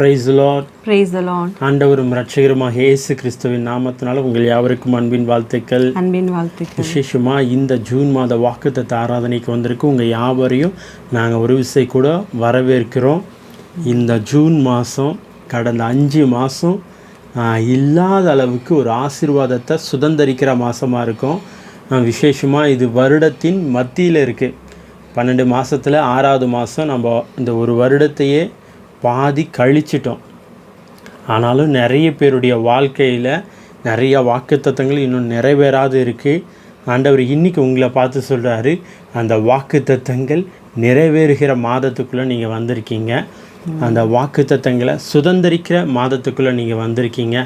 Praise the Lord. Praise the Lord. ஆண்டவரும் இரட்சகருமாக இயேசு கிறிஸ்துவின் நாமத்தினால உங்கள் யாவருக்கும் அன்பின் வாழ்த்துக்கள். விசேஷமாக இந்த ஜூன் மாத வாக்குத்தத்த ஆராதனைக்கு வந்திருக்கு உங்கள் யாவரையும் நாங்கள் ஒரு விசை கூட வரவேற்கிறோம். இந்த ஜூன் மாதம் கடந்த 5 மாதம் இல்லாத அளவுக்கு ஒரு ஆசீர்வாதத்தை சுதந்திரிக்கிற மாதமாக இருக்கும். விசேஷமாக இது வருடத்தின் மத்தியில் இருக்குது. 12 மாதத்தில் 6வது மாதம் நம்ம இந்த ஒரு வருடத்தையே பாதி கழிச்சிட்டோம். ஆனாலும் நிறைய பேருடைய வாழ்க்கையில் நிறைய வாக்குத்தத்தங்கள் இன்னும் நிறைவேறாது இருக்குது. ஆண்டவர் இன்றைக்கி உங்களை பார்த்து சொல்கிறாரு, அந்த வாக்குத்தத்தங்கள் நிறைவேறுகிற மாதத்துக்குள்ளே நீங்கள் வந்திருக்கீங்க. அந்த வாக்குத்தத்தங்களை சுதந்திரிக்கிற மாதத்துக்குள்ளே நீங்கள் வந்திருக்கீங்க.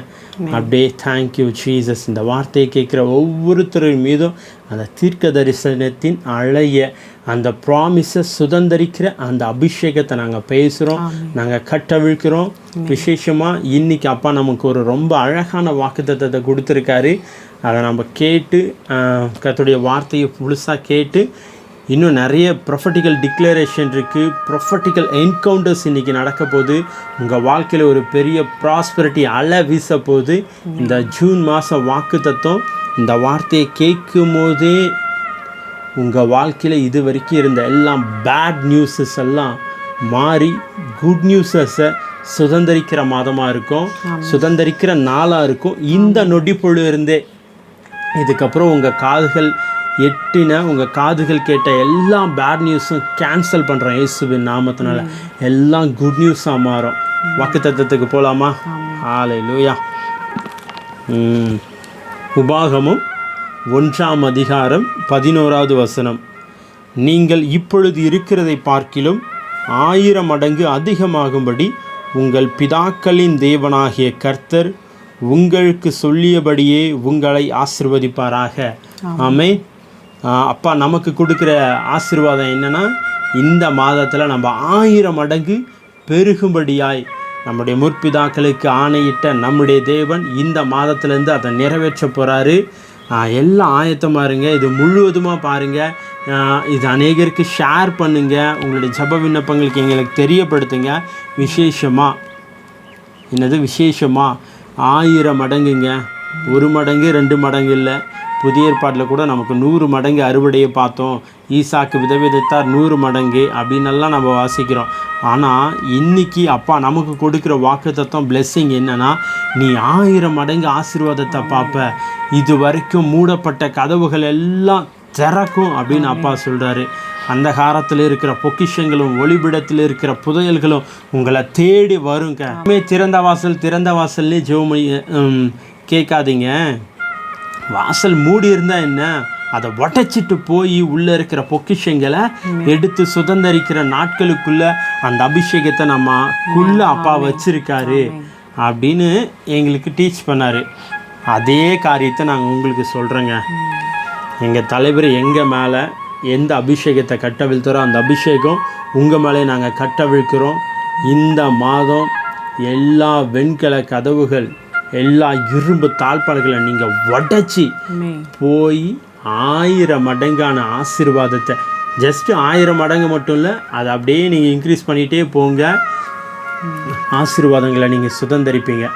அப்படியே தேங்க்யூ ஜீசஸ். இந்த வார்த்தையை கேட்குற ஒவ்வொருத்தரின் மீதும் அந்த தீர்க்க தரிசனத்தின் அழைய அந்த ப்ராமிஸை சுதந்திரிக்கிற அந்த அபிஷேகத்தை நாங்கள் பேசுகிறோம், நாங்கள் கட்டவிழ்க்கிறோம். விசேஷமாக இன்றைக்கி அப்பா நமக்கு ஒரு ரொம்ப அழகான வாக்குத்தத்தத்தை கொடுத்துருக்காரு. அதை நம்ம கேட்டு கர்த்தருடைய வார்த்தையை முழுசாக கேட்டு இன்னும் நிறைய ப்ரொஃபட்டிக்கல் டிக்ளரேஷன் இருக்குது, ப்ரொஃபட்டிக்கல் என்கவுண்டர்ஸ் இன்றைக்கி நடக்க போகுது. உங்கள் வாழ்க்கையில் ஒரு பெரிய ப்ராஸ்பரிட்டி அலை வீச போகுது. இந்த ஜூன் மாதம் வாக்குத்தத்தம் இந்த வார்த்தையை கேட்கும் போதே உங்கள் வாழ்க்கையில் இது வரைக்கும் இருந்த எல்லாம் பேட் நியூஸஸ் எல்லாம் மாறி குட் நியூஸஸை சுதந்திரிக்கிற மாதமாக இருக்கும், சுதந்திரிக்கிற நாளாக இருக்கும். இந்த நொடிப்பொழு இருந்தே இதுக்கப்புறம் உங்கள் காதுகள் உங்கள் காதுகள் கேட்ட எல்லா பேட் நியூஸும் கேன்சல் பண்ணுறோம் இயேசுவின் நாமத்தினால. எல்லாம் குட் நியூஸாக மாறும். வாக்குத்தத்தத்துக்கு போகலாமா? ஹல்லேலூயா. உபாகமம் 1ஆம் அதிகாரம் 11வது வசனம். நீங்கள் இப்பொழுது இருக்கிறதை பார்க்கிலும் 1000 மடங்கு அதிகமாகும்படி உங்கள் பிதாக்களின் தேவனாகிய கர்த்தர் உங்களுக்கு சொல்லியபடியே உங்களை ஆசீர்வதிப்பாராக. ஆமென். அப்பா நமக்கு கொடுக்குற ஆசீர்வாதம் என்னென்னா, இந்த மாதத்தில் நம்ம 1000 மடங்கு பெருகும்படியாய் நம்முடைய முற்பிதாக்களுக்கு ஆணையிட்ட நம்முடைய தேவன் இந்த மாதத்துலேருந்து அதை நிறைவேற்ற போகிறாரு. எல்லாம் ஆயத்தமாக இருங்க. இது முழுவதுமாக பாருங்கள். இது அநேகருக்கு ஷேர் பண்ணுங்கள். உங்களுடைய ஜெப விண்ணப்பங்களுக்கு எங்களுக்கு தெரியப்படுத்துங்க. விசேஷமாக 1000 மடங்குங்க. 1 மடங்கு 2 மடங்கு இல்லை. புதிய ஏற்பாட்டில் கூட நமக்கு 100 மடங்கு அறுவடையை பார்த்தோம். ஈசாக்கு விதவிதைத்தார் 100 மடங்கு அப்படின்னெல்லாம் நம்ம வாசிக்கிறோம். ஆனால் இன்றைக்கி அப்பா நமக்கு கொடுக்குற வாக்குத்தத்தம் பிளெஸ்ஸிங் என்னென்னா, நீ 1000 மடங்கு ஆசீர்வாதத்தை பார்ப்ப. இது வரைக்கும் மூடப்பட்ட கதவுகள் எல்லாம் திறக்கும் அப்படின்னு அப்பா சொல்கிறாரு. அந்த காலத்தில் இருக்கிற பொக்கிஷங்களும் ஒளிபிடத்தில் இருக்கிற புதையல்களும் உங்களை தேடி வருங்க. திறந்த வாசல்லே ஜெபம் கேட்காதீங்க. வாசல் மூடி இருந்தால் என்ன, அதை உடைச்சிட்டு போய் உள்ளே இருக்கிற பொக்கிஷங்களை எடுத்து சுதந்திரிக்கிற நாட்களுக்குள்ளே அந்த அபிஷேகத்தை நம்மக்குள்ளே அப்பா வச்சுருக்காரு அப்படின்னு எங்களுக்கு டீச் பண்ணார். அதே காரியத்தை நாங்கள் உங்களுக்கு சொல்கிறோங்க. எங்கள் தலைவர் எங்கள் மேலே எந்த அபிஷேகத்தை கட்டவிழ்த்தாரோ அந்த அபிஷேகம் உங்கள் மேலே நாங்கள் கட்டவிழ்க்கிறோம். இந்த மாதம் எல்லா வெண்கல கதவுகள், எல்லா இரும்பு தாழ்பால்களை நீங்கள் உடைச்சி போய் 1000 மடங்கான ஆசீர்வாதத்தை, ஜஸ்ட்டு 1000 மடங்கு மட்டும் இல்லை, அதை அப்படியே நீங்கள் இன்க்ரீஸ் பண்ணிகிட்டே போங்க. ஆசீர்வாதங்களை நீங்கள் சுதந்திரிப்பீங்க.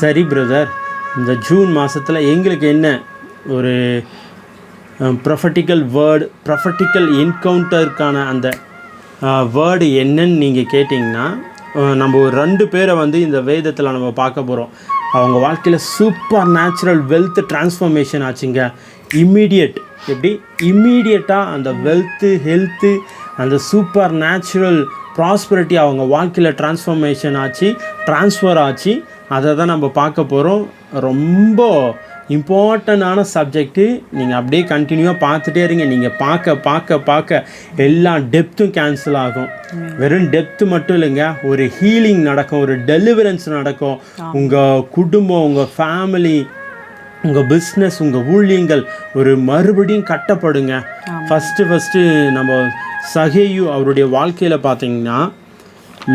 சரி பிரதர், இந்த ஜூன் மாதத்தில் எங்களுக்கு என்ன ஒரு ப்ரொஃபட்டிக்கல் வேர்டு, ப்ரொஃபட்டிக்கல் என்கவுண்டருக்கான அந்த வேர்டு என்னன்னு நீங்கள் கேட்டிங்கன்னா, நம்ம ஒரு 2 பேரை இந்த வேதத்தில் நம்ம பார்க்க போகிறோம். அவங்க வாழ்க்கையில் சூப்பர் நேச்சுரல் வெல்த் டிரான்ஸ்ஃபர்மேஷன் ஆச்சுங்க. எப்படி இம்மீடியட்டாக அந்த வெல்த்து, ஹெல்த்து, அந்த சூப்பர் நேச்சுரல் ப்ராஸ்பரிட்டி அவங்க வாழ்க்கையில் டிரான்ஸ்ஃபர்மேஷன் ஆச்சு, ட்ரான்ஸ்ஃபர் ஆச்சு. அதை தான் நம்ம பார்க்க போகிறோம். ரொம்ப இம்பார்ட்டண்டான சப்ஜெக்ட்டு. நீங்கள் அப்படியே கண்டினியூவாக பார்த்துட்டே இருங்க. நீங்கள் பார்க்க எல்லா டெப்த்தும் கேன்சல் ஆகும். வெறும் டெப்த்து மட்டும் இல்லைங்க, ஒரு ஹீலிங் நடக்கும், ஒரு டெலிவரன்ஸ் நடக்கும். உங்கள் குடும்பம், உங்கள் ஃபேமிலி, உங்கள் பிஸ்னஸ், உங்கள் ஊழியங்கள் ஒரு மறுபடியும் கட்டப்படுங்க. ஃபஸ்ட்டு நம்ம சகேயு அவருடைய வாழ்க்கையில் பார்த்தீங்கன்னா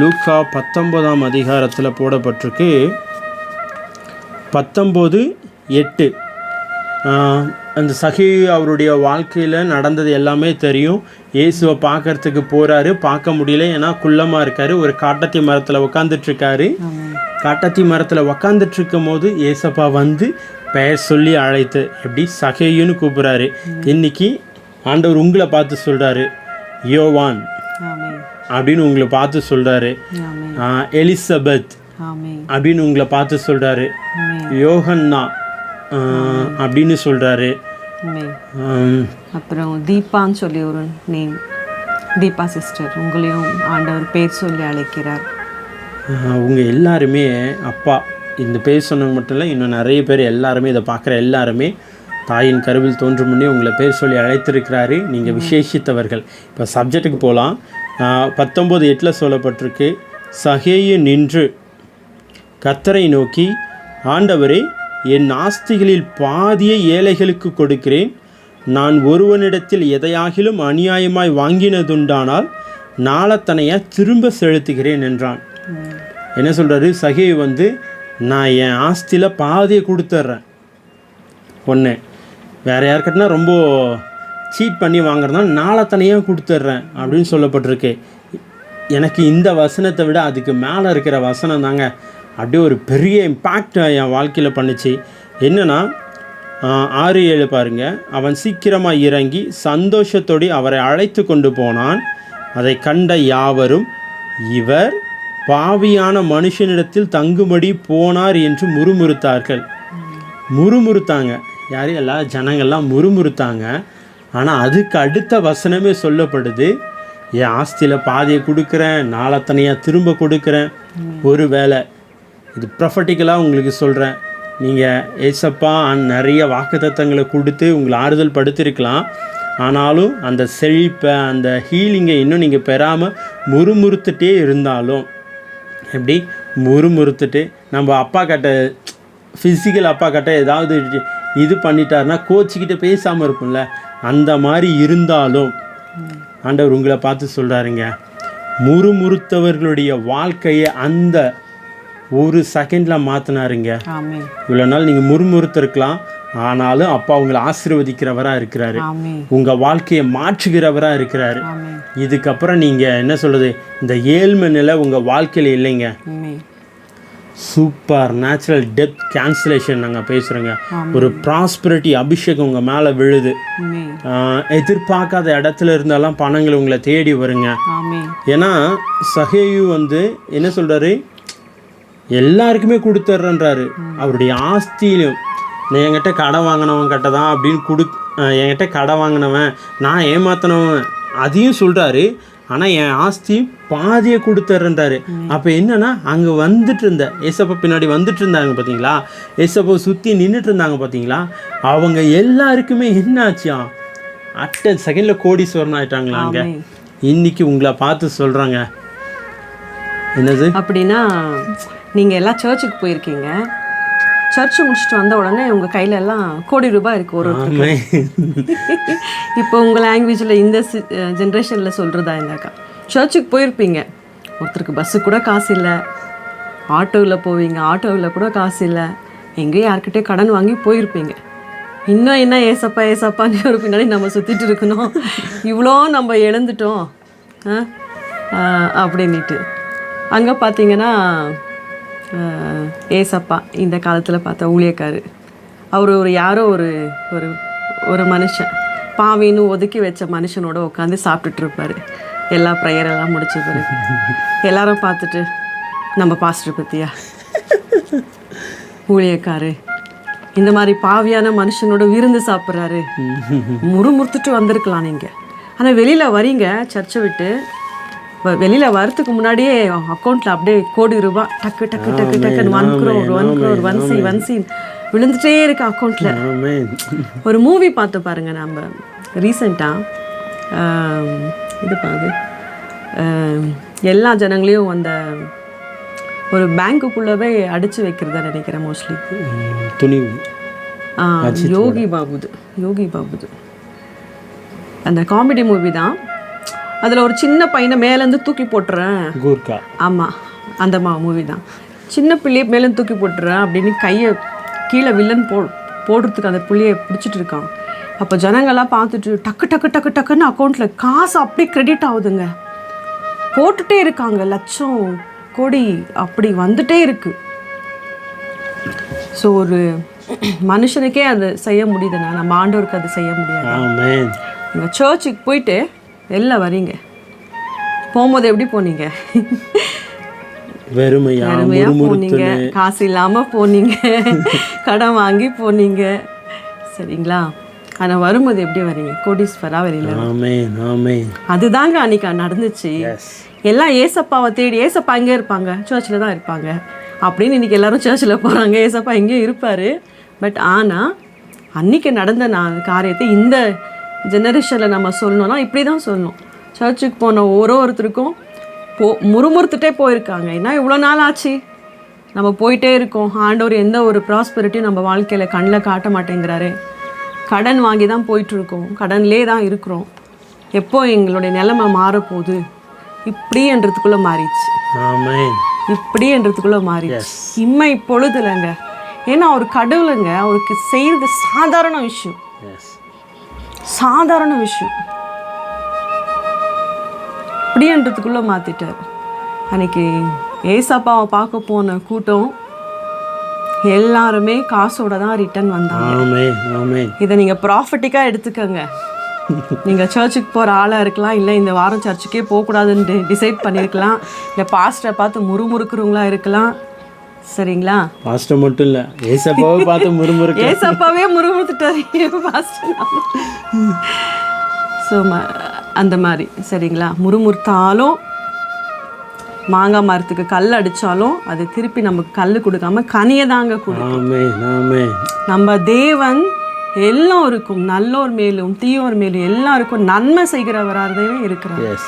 லூக்கா 19ஆம் அதிகாரத்தில் போடப்பட்டிருக்கு. 19:8 அந்த சகேயு அவருடைய வாழ்க்கையில் நடந்தது எல்லாமே தெரியும். இயேசுவை பார்க்கறதுக்கு போகிறாரு, பார்க்க முடியல, ஏன்னா குள்ளமாக இருக்கார். ஒரு காட்டத்தி மரத்தில் உக்காந்துட்ருக்காரு. காட்டத்தி மரத்தில் உக்காந்துட்ருக்கும் போது ஏசப்பா வந்து பெயர் சொல்லி அழைத்து எப்படி சகேயுன்னு கூப்பிட்றாரு. இன்னைக்கு ஆண்டவர் உங்களை பார்த்து சொல்கிறாரு, யோவான் அப்படின்னு உங்களை பார்த்து சொல்கிறாரு. எலிசபெத் அப்படின்னு உங்களை பார்த்து சொல்கிறாரு. யோகன்னா அப்படின்னு சொல்கிறாரு. அப்புறம் தீபான்னு சொல்லி ஒரு நேம், தீபா சிஸ்டர், உங்களையும் ஆண்டவர் பேர் சொல்லி அழைக்கிறார். அவங்க எல்லாருமே அப்பா இந்த பேர் சொன்னவங்க மட்டும் இல்லை, இன்னும் நிறைய பேர் எல்லாருமே இதை பார்க்குற எல்லாருமே தாயின் கருவில் தோன்றும் முன்னே உங்களை பேர் சொல்லி அழைத்திருக்கிறாரு. நீங்கள் விசேஷித்தவர்கள். இப்போ சப்ஜெக்டுக்கு போகலாம். 19:8 சொல்லப்பட்டிருக்கு, சகேயு நின்று கர்த்தரை நோக்கி, ஆண்டவரே, என் ஆஸ்திகளில் பாதியை ஏழைகளுக்கு கொடுக்கிறேன். நான் ஒருவனிடத்தில் எதையாகிலும் அநியாயமாய் வாங்கினதுண்டானால் நாளத்தனையா திரும்ப செலுத்துகிறேன் என்றான். என்ன சொல்கிறாரு? சகேயு வந்து, நான் என் ஆஸ்தியில் பாதியை கொடுத்துட்றேன். ஒன்று, வேறு யாருக்கிட்டனா ரொம்ப சீட் பண்ணி வாங்குறதுனா நாளத்தனையாக கொடுத்துட்றேன் அப்படின்னு சொல்லப்பட்டிருக்கு. எனக்கு இந்த வசனத்தை விட அதுக்கு மேலே இருக்கிற வசனம் தாங்க அப்படியே ஒரு பெரிய இம்பேக்ட் என் வாழ்க்கையில் பண்ணிச்சு. என்னென்னா 6-7 பாருங்கள். அவன் சீக்கிரமாக இறங்கி சந்தோஷத்தோடு அவரை அழைத்து கொண்டு போனான். அதை கண்ட யாவரும், இவர் பாவியான மனுஷனிடத்தில் தங்கும்படி போனார் என்று முறுமுறுத்தாங்க. யாரும் எல்லா ஜனங்கள்லாம் முறுமுறுத்தாங்க. ஆனால் அதுக்கு அடுத்த வசனமே சொல்லப்படுது, என் ஆஸ்தியில் பாதியை கொடுக்குறேன், நாளத்தனையாக திரும்ப கொடுக்குறேன். ஒரு வேளை இது ப்ரொஃபட்டிக்கலாக உங்களுக்கு சொல்கிறேன், நீங்கள் ஏசப்பா நிறைய வாக்குத்தத்தங்களை கொடுத்து உங்களை ஆறுதல் படுத்திருக்கலாம். ஆனாலும் அந்த செழிப்பை, அந்த ஹீலிங்கை இன்னும் நீங்கள் பெறாமல் முறுமுறுத்துட்டே இருந்தாலும், எப்படி முறுமுறுத்துட்டு நம்ம அப்பா கிட்ட, ஃபிசிக்கல் அப்பா கிட்ட ஏதாவது இது பண்ணிட்டாருன்னா கோச்சிக்கிட்ட பேசாமல் இருப்போம்ல, அந்த மாதிரி இருந்தாலும் ஆண்டவர் உங்களை பார்த்து சொல்கிறாருங்க, முறுமுறுத்தவர்களுடைய வாழ்க்கையை அந்த ஒரு செகண்டில் மாற்றினாருங்க. இவ்வளோ நாள் நீங்கள் முறுமுறுத்திருக்கலாம், ஆனாலும் அப்பா உங்களை ஆசீர்வதிக்கிறவராக இருக்கிறாரு, உங்கள் வாழ்க்கையை மாற்றுகிறவராக இருக்கிறாரு. இதுக்கப்புறம் நீங்கள் என்ன சொல்கிறது, இந்த ஏழ்மை நிலை உங்கள் வாழ்க்கையில் இல்லைங்க. சூப்பர் நேச்சுரல் டெப்த் கேன்சலேஷன் நாங்கள் பேசுகிறோங்க. ஒரு ப்ராஸ்பரிட்டி அபிஷேகம் உங்கள் மேலே விழுது. எதிர்பார்க்காத இடத்துல இருந்தாலும் பணங்கள் உங்களை தேடி வருங்க. ஏன்னா சகேயு வந்து என்ன சொல்கிறாரு, எல்லாருக்குமே கொடுத்துட்றன்றாரு. அவருடைய ஆஸ்தியிலும், நான் என்கிட்ட கடை வாங்கினவன் கிட்ட தான் அப்படின்னு என்கிட்ட கடை வாங்கினவன், நான் ஏமாத்தினவன் அதையும் சொல்கிறாரு. ஆனால் என் ஆஸ்தி பாதியை கொடுத்துட்றன்றாரு. அப்போ என்னன்னா, அங்கே வந்துட்டு இருந்த ஏசப்பா பின்னாடி வந்துட்டு இருந்தாங்க பார்த்தீங்களா, ஏசப்பா சுற்றி நின்றுட்டு இருந்தாங்க பார்த்தீங்களா, அவங்க எல்லாருக்குமே என்ன ஆச்சா, அட்ட செகண்டில் கோடீஸ்வரன் ஆயிட்டாங்களாங்க. இன்னைக்கு உங்களை பார்த்து சொல்கிறாங்க, என்னது அப்படின்னா, நீங்கள் எல்லாம் சர்ச்சுக்கு போயிருக்கீங்க, சர்ச்சு முடிச்சுட்டு வந்த உடனே உங்கள் கையில் எல்லாம் கோடி ரூபாய் இருக்குது ஒரு. இப்போ உங்கள் லாங்குவேஜில் இந்த ஜென்ரேஷனில் சொல்கிறதா இருந்தாக்கா, சர்ச்சுக்கு போயிருப்பீங்க, ஒருத்தருக்கு பஸ்ஸு கூட காசு இல்லை, ஆட்டோவில் போவீங்க, ஆட்டோவில் கூட காசு இல்லை, எங்கேயும் யார்கிட்டே கடன் வாங்கி போயிருப்பீங்க. இன்னும் என்ன ஏசப்பான்னு ஒரு பின்னாடி நம்ம சுற்றிட்டு இருக்கணும், இவ்வளோ நம்ம இழந்துட்டோம் அப்படின்ட்டு. அங்கே பார்த்தீங்கன்னா ஏசப்பா இந்த காலத்தில் பார்த்தா ஊழியக்காரு, அவர் யாரோ ஒரு மனுஷன், பாவின்னு ஒதுக்கி வச்ச மனுஷனோட உட்காந்து சாப்பிட்டுட்டு இருப்பார். எல்லா ப்ரேயரெல்லாம் முடிச்ச பிறகு எல்லாரும் பார்த்துட்டு, நம்ம பாஸ்டர் பற்றியா ஊழியக்காரு இந்த மாதிரி பாவியான மனுஷனோட விருந்து சாப்பிட்றாரு, முறுமுறுத்துட்டு வந்திருக்கலாம் நீங்கள். ஆனால் வெளியில் வரீங்க, சர்ச்சை விட்டு வெளியில் வரத்துக்கு முன்னாடியே அக்கௌண்ட்டில் அப்படியே கோடி ரூபாய் டக்கு டக்கு டக்கு டக்குன்னு 1 crore 1 சி விழுந்துட்டே இருக்கு அக்கௌண்ட்டில். ஒரு மூவி பார்த்து பாருங்கள், நம்ம ரீசெண்டாக இது பாரு, எல்லா ஜனங்களையும் அந்த ஒரு பேங்க்குள்ளவே அடித்து வைக்கிறதா நினைக்கிறேன் மோஸ்ட்லி. துணிவு யோகி பாபுது அந்த காமெடி மூவி தான். அதில் ஒரு சின்ன பையனை மேலேருந்து தூக்கி போட்டுறேன், கூர்க்கா. ஆமாம், அந்த மூவி தான். சின்ன பிள்ளையை மேலேருந்து தூக்கி போட்டுறேன் அப்படின்னு கையை கீழே வில்லன் போடுறதுக்கு அந்த புள்ளியை பிடிச்சிட்டு இருக்கான். அப்போ ஜனங்கள்லாம் பார்த்துட்டு டக்கு டக்கு டக்கு டக்குன்னு அக்கௌண்ட்டில் காசு அப்படியே கிரெடிட் ஆகுதுங்க. போட்டுகிட்டே இருக்காங்க, லட்சம் கோடி அப்படி வந்துட்டே இருக்கு. ஸோ ஒரு மனுஷனுக்கே அது செய்ய முடியுதுன்னா நம்ம ஆண்டவருக்கு அது செய்ய முடியாது. நீங்கள் சர்ச்சுக்கு போயிட்டு வெளில வரீங்க, போகும்போது எப்படி போனீங்க? வெறுமையாக போனீங்க, காசு இல்லாமல் போனீங்க, கடன் வாங்கி போனீங்க, சரிங்களா? ஆனால் வரும்போது எப்படி வரீங்க? கோடீஸ்வரா வெளியில். அதுதாங்க அன்னைக்கு நடந்துச்சு. எல்லாம் ஏசப்பாவை தேடி, ஏசப்பா எங்கே இருப்பாங்க? சர்ச்சில் தான் இருப்பாங்க அப்படின்னு இன்றைக்கி எல்லாரும் சர்ச்சில் போகிறாங்க. ஏசப்பா எங்கேயும் இருப்பார். பட் ஆனால் அன்றைக்கி நடந்த காரியத்தை இந்த ஜெனரேஷனில் நம்ம சொல்லணும்னா இப்படி தான் சொல்லணும். சர்ச்சுக்கு போன ஒருத்தருக்கும் முறுமுறுத்துட்டே போயிருக்காங்க. ஏன்னா இவ்வளோ நாள் ஆச்சு, நம்ம போயிட்டே இருக்கோம், ஆண்டவர் எந்த ஒரு ப்ராஸ்பெரிட்டியும் நம்ம வாழ்க்கையில் கண்ணில் காட்ட மாட்டேங்கிறாரு, கடன் வாங்கி தான் போயிட்டுருக்கோம், கடன்லே தான் இருக்கிறோம், எப்போ எங்களுடைய நிலைமை மாறப்போகுது இப்படின்றதுக்குள்ளே மாறிடுச்சு. இப்படின்றதுக்குள்ளே மாறிடுச்சு. இம்மை பொழுதுலங்க. ஏன்னா அவர் கடவுளுங்க, அவருக்கு செய்கிறது சாதாரண விஷயம், சாதாரண விஷயம். இப்படின்றதுக்குள்ளே மாற்றிட்டார். அன்னைக்கு ஏசப்பாவை பார்க்க போன கூட்டம் எல்லாருமே காசோட தான் ரிட்டர்ன் வந்தாங்க. இதை நீங்கள் ப்ராஃபிட்டிக்காக எடுத்துக்கோங்க. நீங்கள் சர்ச்சுக்கு போகிற ஆளாக இருக்கலாம், இல்லை இந்த வாரம் சர்ச்சுக்கே போகக்கூடாதுன்னு டிசைட் பண்ணியிருக்கலாம், இல்லை பாஸ்டரை பார்த்து முறுமுறுக்கிறவங்களா இருக்கலாம், சரிங்களா? பாஸ்டர் மட்டும் இல்லை, ஏசப்பாவே பார்த்து முறுமுறுக்க, ஏசப்பாவே முறுமுறுத்துட்டாரு பாஸ்டர். ஸோ அந்த மாதிரி, சரிங்களா? முறுமுறுத்தாலும், மாங்காய் மரத்துக்கு கல் அடித்தாலும் அது திருப்பி நமக்கு கல் கொடுக்காம கனியை தாங்க கொடுக்கும். நம்ம தேவன் எல்லோருக்கும், நல்லோர் மேலும் தீயோர் மேலும் எல்லாருக்கும் நன்மை செய்கிறவராகவே இருக்கிறார்.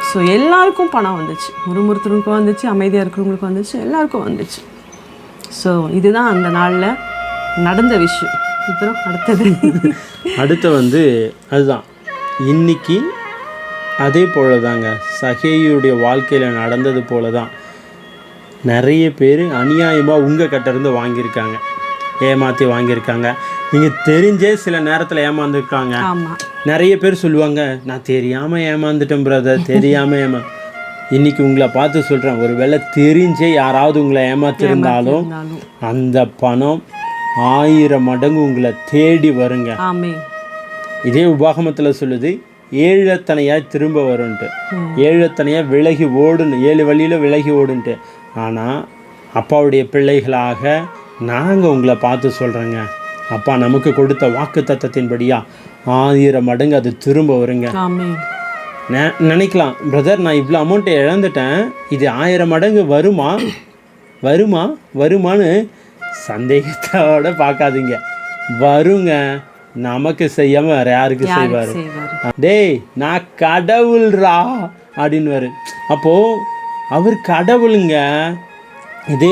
ஸோ எல்லாருக்கும் பணம் வந்துச்சு, முறுமுறுத்துறவங்களுக்கும் வந்துச்சு, அமைதியாக இருக்கிறவங்களுக்கும் வந்துச்சு, எல்லாருக்கும் வந்துச்சு. ஸோ இதுதான் அந்த நாளில் நடந்த விஷயம். அப்புறம் அடுத்து அதுதான் இன்னைக்கு அதே போல தாங்க சகேயுடைய வாழ்க்கையில் நடந்தது போல தான் நிறைய பேர் அநியாயமாக உங்கள் கிட்டேருந்து வாங்கியிருக்காங்க, ஏமாற்றி வாங்கியிருக்காங்க. நீங்கள் தெரிஞ்சே சில நேரத்தில் ஏமாந்துருக்காங்க. நிறைய பேர் சொல்லுவாங்க, நான் தெரியாமல் ஏமாந்துட்டேன் பிரதர், தெரியாமல் இன்றைக்கி உங்களை பார்த்து சொல்கிறேன், ஒரு வேளை தெரிஞ்சே யாராவது உங்களை ஏமாற்றிருந்தாலும் அந்த பணம் 1000 மடங்கு உங்களை தேடி வருங்க. இதே உபாகமத்தில் சொல்லுது, ஏழத்தனையாக திரும்ப வரும்ன்ட்டு, ஏழத்தனையாக விலகி ஓடுன்னு, 7 வழியில் விலகி ஓடுன்ட்டு. ஆனால் அப்பாவுடைய பிள்ளைகளாக நாங்கள் உங்களை பார்த்து சொல்கிறேங்க, அப்பா நமக்கு கொடுத்த வாக்கு தத்தத்தின்படியா 1000 மடங்கு அது திரும்ப வருங்க. நினைக்கலாம், பிரதர் நான் இவ்வளோ அமௌண்ட்டை இழந்துட்டேன், இது 1000 மடங்கு வருமான்னு சந்தேகத்தோடு பார்க்காதீங்க. வருங்க, நமக்கு செய்யாமல் வேறு யாருக்கு செய்வார்? டேய் நான் கடவுள்ரா அப்படின்வாரு. அப்போது அவர் கடவுளுங்க. இதே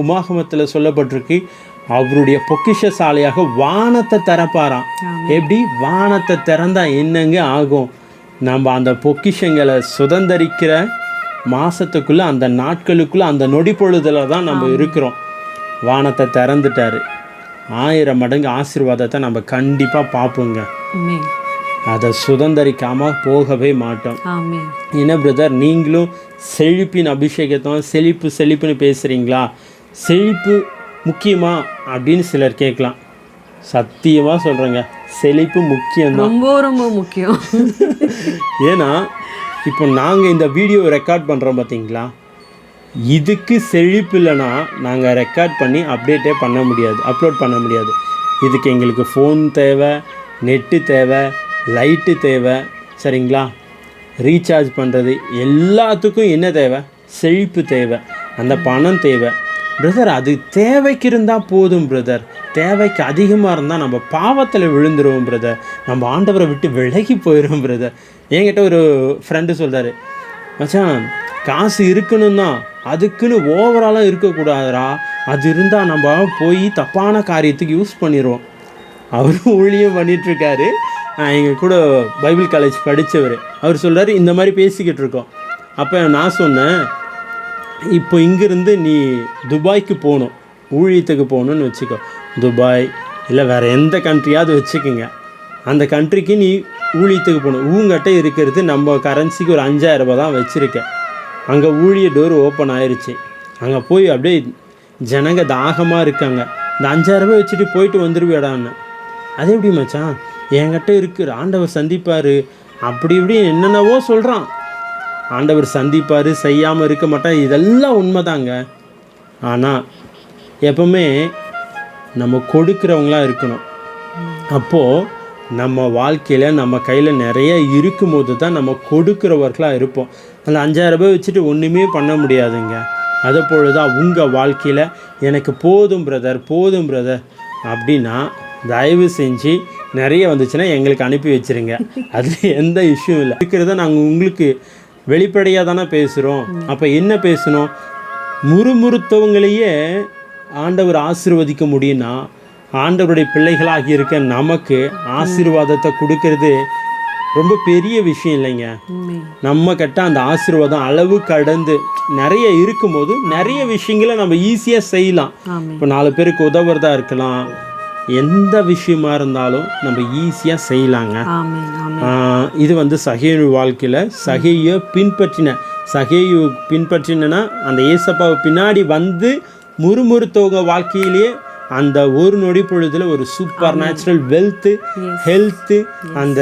உமாகமத்தில் சொல்லப்பட்டிருக்கு, அவருடைய பொக்கிஷ சாலையாக வானத்தை திறப்பாராம். எப்படி? வானத்தை திறந்தா என்னங்க ஆகும்? நம்ம அந்த பொக்கிஷங்களை சுதந்திரிக்கிற மாதத்துக்குள்ளே, அந்த நாட்களுக்குள்ளே, அந்த நொடி பொழுதில் தான் நம்ம இருக்கிறோம். வானத்தை திறந்துட்டாரு, 1000 மடங்கு ஆசீர்வாதத்தை நம்ம கண்டிப்பாக பார்ப்போங்க. அதை சுதந்திரிக்காமல் போகவே மாட்டோம். என்ன பிரதர், நீங்களும் செழிப்பின் அபிஷேகத்தை செழிப்புன்னு பேசுகிறீங்களா? செழிப்பு முக்கியமா அப்படின்னு சிலர் கேட்கலாம். சத்தியமாக சொல்கிறேங்க, செழிப்பு முக்கியம்தான், ரொம்ப ரொம்ப முக்கியம். ஏன்னா இப்போ நாங்கள் இந்த வீடியோ ரெக்கார்ட் பண்ணுறோம் பார்த்தீங்களா, இதுக்கு செழிப்பு இல்லைன்னா நாங்கள் ரெக்கார்ட் பண்ணி அப்டேட்டே பண்ண முடியாது, அப்லோட் பண்ண முடியாது. இதுக்கு எங்களுக்கு ஃபோன் தேவை, நெட்டு தேவை, லைட்டு தேவை, சரிங்களா? ரீசார்ஜ் பண்ணுறது எல்லாத்துக்கும் என்ன தேவை? செழிப்பு தேவை, அந்த பணம் தேவை. பிரதர் அது தேவைக்கு இருந்தால் போதும் பிரதர், தேவைக்கு அதிகமாக இருந்தால் நம்ம பாவத்தில் விழுந்துருவோம் பிரதர், நம்ம ஆண்டவரை விட்டு விலகி போயிடுவோம் பிரதர். என்கிட்ட ஒரு ஃப்ரெண்டு சொல்கிறாரு, மச்சான் காசு இருக்கணும் தான், அதுக்குன்னு ஓவராலாக இருக்கக்கூடாதுரா, அது இருந்தால் நம்ம போய் தப்பான காரியத்துக்கு யூஸ் பண்ணிடுவோம். அவரும் ஊழியம் பண்ணிகிட்ருக்காரு, எங்கள் கூட பைபிள் காலேஜ் படித்தவர். அவர் சொல்கிறார், இந்த மாதிரி பேசிக்கிட்டு இருக்கோம். அப்போ நான் சொன்னேன், இப்போ இங்கேருந்து நீ துபாய்க்கு போகணும், ஊழியத்துக்கு போகணுன்னு வச்சுக்கோ, துபாய் இல்லை வேறு எந்த கண்ட்ரியாவது வச்சுக்கோங்க. அந்த கண்ட்ரிக்கு நீ ஊழியத்துக்கு போகணும். உங்ககிட்ட இருக்கிறது நம்ம கரன்சிக்கு ஒரு 5000 ரூபாய் தான் வச்சுருக்கேன். அங்கே ஊழிய டோர் ஓப்பன் ஆயிடுச்சு. அங்கே போய் அப்படியே ஜனங்க தாகமாக இருக்காங்க. இந்த 5000 ரூபாய் வச்சுட்டு போயிட்டு வந்துடுவேடான்னு. அது எப்படி மச்சான், என்கிட்ட இருக்கிற ஆண்டவர் சந்திப்பார் அப்படி இப்படி என்னென்னவோ சொல்கிறான். ஆண்டவர் சந்திப்பார், செய்யாமல் இருக்க மாட்டார், இதெல்லாம் உண்மைதாங்க. ஆனால் எப்பவுமே நம்ம கொடுக்குறவங்களாம் இருக்கணும். அப்போது நம்ம வாழ்க்கையில் நம்ம கையில் நிறைய இருக்கும்போது தான் நம்ம கொடுக்குறவர்களாக இருப்போம். அந்த 5000 ரூபாய் வச்சுட்டு ஒன்றுமே பண்ண முடியாதுங்க. அதை போல தான் உங்கள் வாழ்க்கையில் எனக்கு போதும் பிரதர் அப்படின்னா தயவு செஞ்சு நிறைய வந்துச்சுன்னா எங்களுக்கு அனுப்பி வச்சுருங்க. அதில் எந்த இஷ்யூவும் இல்லை. இருக்கிறத நாங்கள் உங்களுக்கு வெளிப்படையாக தானே பேசுகிறோம். அப்போ என்ன பேசணும், முறுமுறுத்தவங்களையே ஆண்டவர் ஆசீர்வதிக்க முடியும்னா ஆண்டவருடைய பிள்ளைகளாகி இருக்க நமக்கு ஆசீர்வாதத்தை கொடுக்கறது ரொம்ப பெரிய விஷயம் இல்லைங்க. நம்ம கிட்ட அந்த ஆசீர்வாதம் அளவு கடந்து நிறைய இருக்கும்போது நிறைய விஷயங்களை நம்ம ஈஸியாக செய்யலாம். இப்போ 4 பேருக்கு உதவுறதா இருக்கலாம், எந்த விஷயமா இருந்தாலும் நம்ம ஈஸியாக செய்யலாங்க. இது சகேயு வாழ்க்கையில் சகேயை பின்பற்றினா அந்த ஏசப்பாவை பின்னாடி வந்து முறுமுறுத்தவங்க வாழ்க்கையிலேயே அந்த ஒரு நொடி பொழுதில் ஒரு சூப்பர் நேச்சுரல் வெல்த்து, ஹெல்த்து, அந்த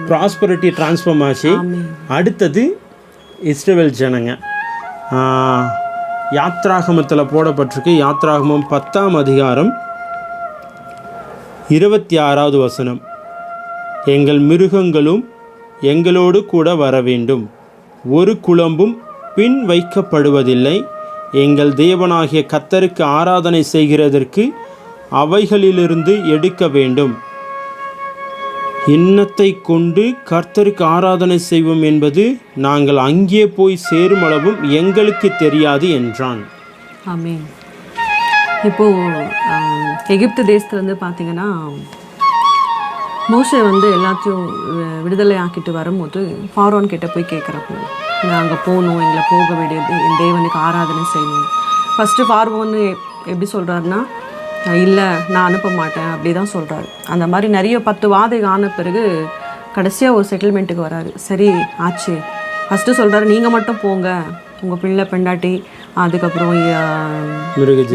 ப்ராஸ்பரிட்டி ட்ரான்ஸ்ஃபார்ம் ஆச்சு. அடுத்தது இஸ்ரவேல் ஜனங்க யாத்ராகமத்தில் போடப்பட்டிருக்கு. யாத்ராகமம் 10ஆம் அதிகாரம் 26வது வசனம். எங்கள் மிருகங்களும் எங்களோடு கூட வர வேண்டும், ஒரு குளம்பும் பின் வைக்கப்படுவதில்லை. எங்கள் தேவனாகிய கர்த்தருக்கு ஆராதனை செய்கிறதற்கு அவைகளிலிருந்து எடுக்க வேண்டும். இன்னத்தை கொண்டு கர்த்தருக்கு ஆராதனை செய்வோம் என்பது நாங்கள் அங்கே போய் சேரும் அளவும் எங்களுக்கு தெரியாது என்றான். ஆமென். இப்போது எகிப்து தேசத்துலேருந்து பார்த்தீங்கன்னா மோசே எல்லாத்தையும் விடுதலை ஆக்கிட்டு வரும்போது ஃபாரோன் கிட்ட போய் கேட்குறப்போ, நாங்கள் போகணும், எங்களை போக வேண்டியது, என் தேவனுக்கு ஆராதனை செய்யணும். ஃபஸ்ட்டு ஃபாரோன் எப்படி சொல்கிறாருன்னா, இல்லை நான் அனுப்ப மாட்டேன் அப்படி தான் சொல்கிறாரு. அந்த மாதிரி நிறைய 10 வாதை ஆன பிறகு கடைசியாக ஒரு செட்டில்மெண்ட்டுக்கு வராரு. சரி ஆச்சு. ஃபஸ்ட்டு சொல்கிறாரு, நீங்கள் மட்டும் போங்க, உங்கள் பிள்ளை பெண்டாட்டி, அதுக்கப்புறம்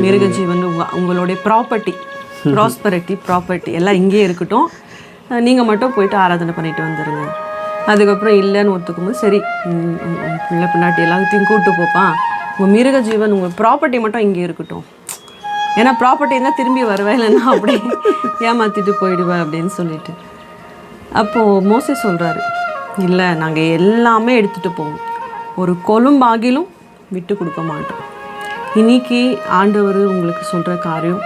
மிருகஜீவன், உங்களுடைய ப்ராப்பர்ட்டி எல்லாம் இங்கேயே இருக்கட்டும், நீங்கள் மட்டும் போயிட்டு ஆராதனை பண்ணிட்டு வந்துடுங்க. அதுக்கப்புறம் இல்லைன்னு ஒத்துக்கும்போது, சரி பிள்ளை பெண்டாட்டி எல்லாத்தையும் கூப்பிட்டு போப்பா, உங்கள் மிருகஜீவன் உங்கள் ப்ராப்பர்ட்டி மட்டும் இங்கே இருக்கட்டும், ஏன்னா ப்ராப்பர்ட்டி இருந்தால் திரும்பி வருவேன், இல்லைன்னா அப்படி ஏமாற்றிட்டு போயிடுவேன் அப்படின்னு சொல்லிட்டு. அப்போது மோசே சொல்கிறாரு, இல்லை நாங்கள் எல்லாமே எடுத்துகிட்டு போவோம், ஒரு கொலும்பாகிலும் விட்டு கொடுக்க மாட்டோம். இன்னைக்கு ஆண்டவர் உங்களுக்கு சொல்கிற காரியம்,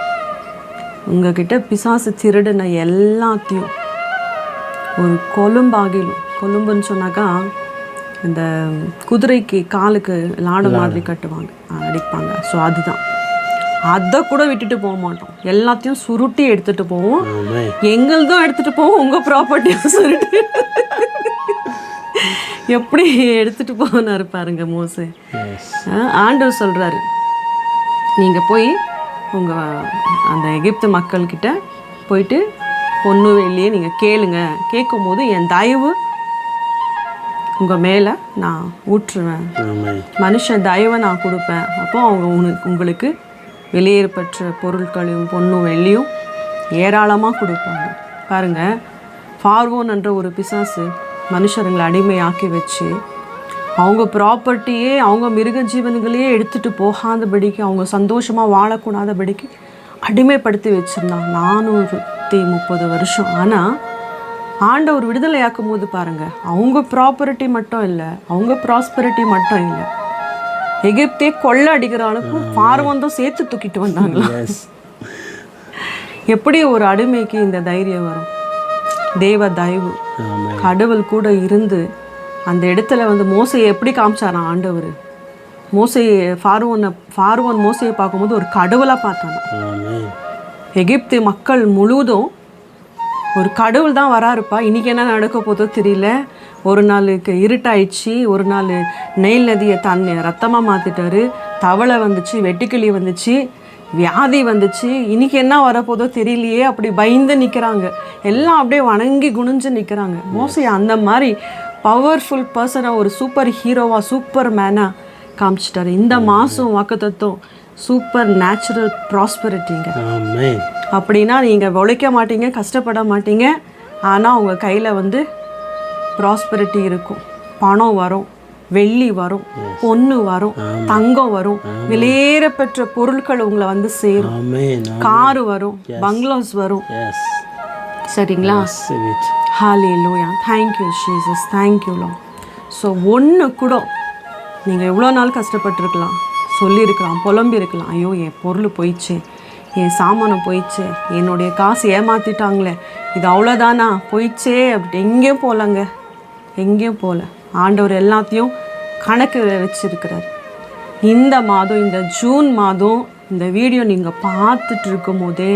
உங்ககிட்ட பிசாசு திருடின எல்லாத்தையும் ஒரு கொலும்பாகிலும், கொலும்புன்னு சொன்னாக்கா இந்த குதிரைக்கு காலுக்கு லாடு மாதிரி கட்டுவாங்க, அடிப்பாங்க. ஸோ அதுதான், அதை கூட விட்டுட்டு போக மாட்டோம், எல்லாத்தையும் சுருட்டி எடுத்துகிட்டு போவோம். எங்களுதும் எடுத்துகிட்டு போவோம், உங்கள் ப்ராப்பர்ட்டியும் சுருட்டி எப்படி எடுத்துகிட்டு போனாரு பாருங்க மோசே. ஆண்டவர் சொல்கிறாரு, நீங்கள் போய் உங்கள் அந்த எகிப்து மக்கள்கிட்ட போயிட்டு பொண்ணு வெள்ளியே நீங்கள் கேளுங்க, கேட்கும் போது என் தயவு உங்கள் மேலே நான் ஊற்றுவேன், மனுஷன் தயவை நான் கொடுப்பேன். அப்போ அவங்க உங்களுக்கு வெளியேறப்பட்ட பொருட்களையும் பொண்ணும் வெள்ளியும் ஏராளமாக கொடுப்பாங்க. பாருங்கள், ஃபார்வோன் என்ற ஒரு பிசாசு மனுஷருங்களை அடிமையாக்கி வச்சு அவங்க ப்ராப்பர்ட்டியே அவங்க மிருக ஜீவன்களையே எடுத்துகிட்டு போகாதபடிக்கு, அவங்க சந்தோஷமாக வாழக்கூடாதபடிக்கு அடிமைப்படுத்தி வச்சுருந்தாங்க 430 வருஷம். ஆனால் ஆண்டவர் விடுதலையாக்கும் போது பாருங்கள், அவங்க ப்ராப்பர்ட்டி மட்டும் இல்லை, அவங்க ப்ராஸ்பரிட்டி மட்டும் இல்லை, எகிப்தே கொள்ள அடிக்கிற அளவுக்கு பார்வோன் தான் சேர்த்து தூக்கிட்டு வந்தாங்களா. எப்படி ஒரு அடிமைக்கு இந்த தைரியம் வரும்? தேவ தயவு, கடவுள் கூட இருந்து அந்த இடத்துல மோசையை எப்படி காமிச்சாராம் ஆண்டவர். ஃபார்வோன் மோசையை பார்க்கும்போது ஒரு கடவுளாக பார்த்தாங்க. எகிப்து மக்கள் முழுவதும் ஒரு கடவுள் தான் வராருப்பா, இன்றைக்கி என்ன நடக்க போதோ தெரியல, ஒரு நாளுக்கு இருட்டாயிடுச்சு, ஒரு நாள் நெயில் நதியை ரத்தமாக மாற்றிட்டாரு, தவளை வந்துச்சு, வெட்டுக்கிளி வந்துச்சு, வியாதி வந்துச்சு, இன்னைக்கு என்ன வரப்போதோ தெரியலையே, அப்படி பயந்து நிற்கிறாங்க. எல்லாம் அப்படியே வணங்கி குனிஞ்சு நிற்கிறாங்க. மோசே அந்த மாதிரி பவர்ஃபுல் பர்சனாக, ஒரு சூப்பர் ஹீரோவாக, சூப்பர் மேனாக காமிச்சிட்டாரு. இந்த மாதம் வாக்குத்தத்தம் சூப்பர் நேச்சுரல் ப்ராஸ்பரிட்டிங்க. அப்படின்னா நீங்கள் உழைக்க மாட்டீங்க, கஷ்டப்பட மாட்டீங்க, ஆனால் உங்கள் கையில் வந்து ப்ராஸ்பரிட்டி இருக்கும். பணம் வரும், வெள்ளி வரும், பொண்ணு வரும், தங்கம் வரும், விலையேறப்பெற்ற பொருட்கள் உங்களை வந்து சேரும். காரு வரும், பங்களாஸ் வரும். சரிங்களா? Hallelujah. Thank you Jesus, thank you lord. So ஒன்று கூட நீங்கள் எவ்வளோ நாள் கஷ்டப்பட்டுருக்கலாம், சொல்லியிருக்கலாம், புலம்பியிருக்கலாம், ஐயோ என் பொருள் போயிடுச்சு, என் சாமானம் போயிடுச்சு, என்னுடைய காசு ஏமாற்றிட்டாங்களே, இது அவ்வளோதானா, போயிடுச்சே, அப்படி எங்கேயும் போகலங்க, எங்கேயும் போகல. ஆண்டவர் எல்லாத்தையும் கணக்கு வச்சிருக்கிறார். இந்த மாதம், இந்த ஜூன் மாதம் இந்த வீடியோ நீங்கள் பார்த்துட்டு இருக்கும் போதே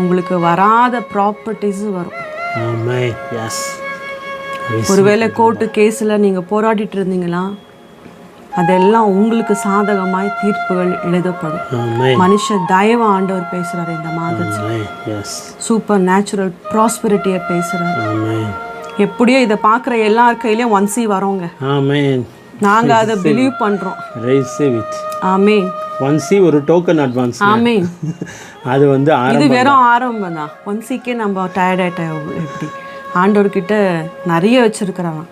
உங்களுக்கு வராத ப்ராப்பர்ட்டிஸும் வரும். ஒருவேளை கோர்ட்டு கேஸில் நீங்கள் போராடிட்டு இருந்தீங்களா, அதெல்லாம் உங்களுக்கு சாதகமாய் தீர்ப்புகள் எழுதப்படும். மனுஷ தயவு ஆண்டவர் பேசுகிறார் இந்த மாதத்தில். சூப்பர் நேச்சுரல் ப்ராஸ்பரிட்டியை பேசுகிறார். எப்படியோ இதை பார்க்குற எல்லார் கையிலையும் 1C வரோங்க. நாங்கள் அதை பிலீவ் பண்ணுறோம். ஆமென். 1C ஒரு டோக்கன் அட்வான்ஸ். ஆமென். அது வந்து இது வெறும் ஆரம்பம் தான். 1Cக்கே நம்ம டயர்டாயிட்டோம். எப்படி ஆண்டவர்கிட்ட நிறைய வச்சுருக்கிறாங்க.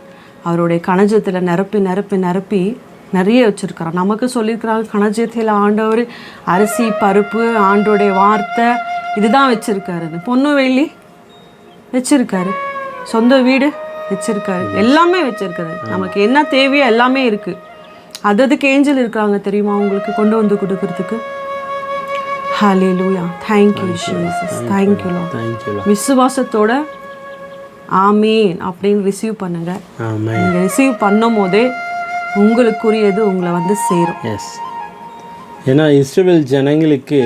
அவருடைய கணஜத்தில் நிரப்பி நிரப்பி நிரப்பி நிறைய வச்சுருக்கிறான். நமக்கு சொல்லியிருக்கிறாங்க, கணஜத்தில் ஆண்டவர் அரிசி பருப்பு ஆண்டோடைய வார்த்தை இதுதான் வச்சுருக்காரு. பொண்ணு வெள்ளி வச்சுருக்காரு, சொந்த வீடு வச்சுருக்காரு, எல்லாமே வச்சுருக்காரு. நமக்கு என்ன தேவையோ எல்லாமே இருக்குது. அதுக்கு ஏஞ்சல் இருக்காங்க தெரியுமா உங்களுக்கு கொண்டு வந்து கொடுக்கறதுக்கு. Hallelujah. Thank you Jesus, thank you lord. விசுவாசத்தோட ஆமீன் அப்படின்னு ரிசீவ் பண்ணுங்க. நீங்கள் ரிசீவ் பண்ணும் போதே உங்களுக்குரியது உங்களை வந்து சேரும். ஏன்னா இஸ்ரவேல் ஜனங்களுக்கு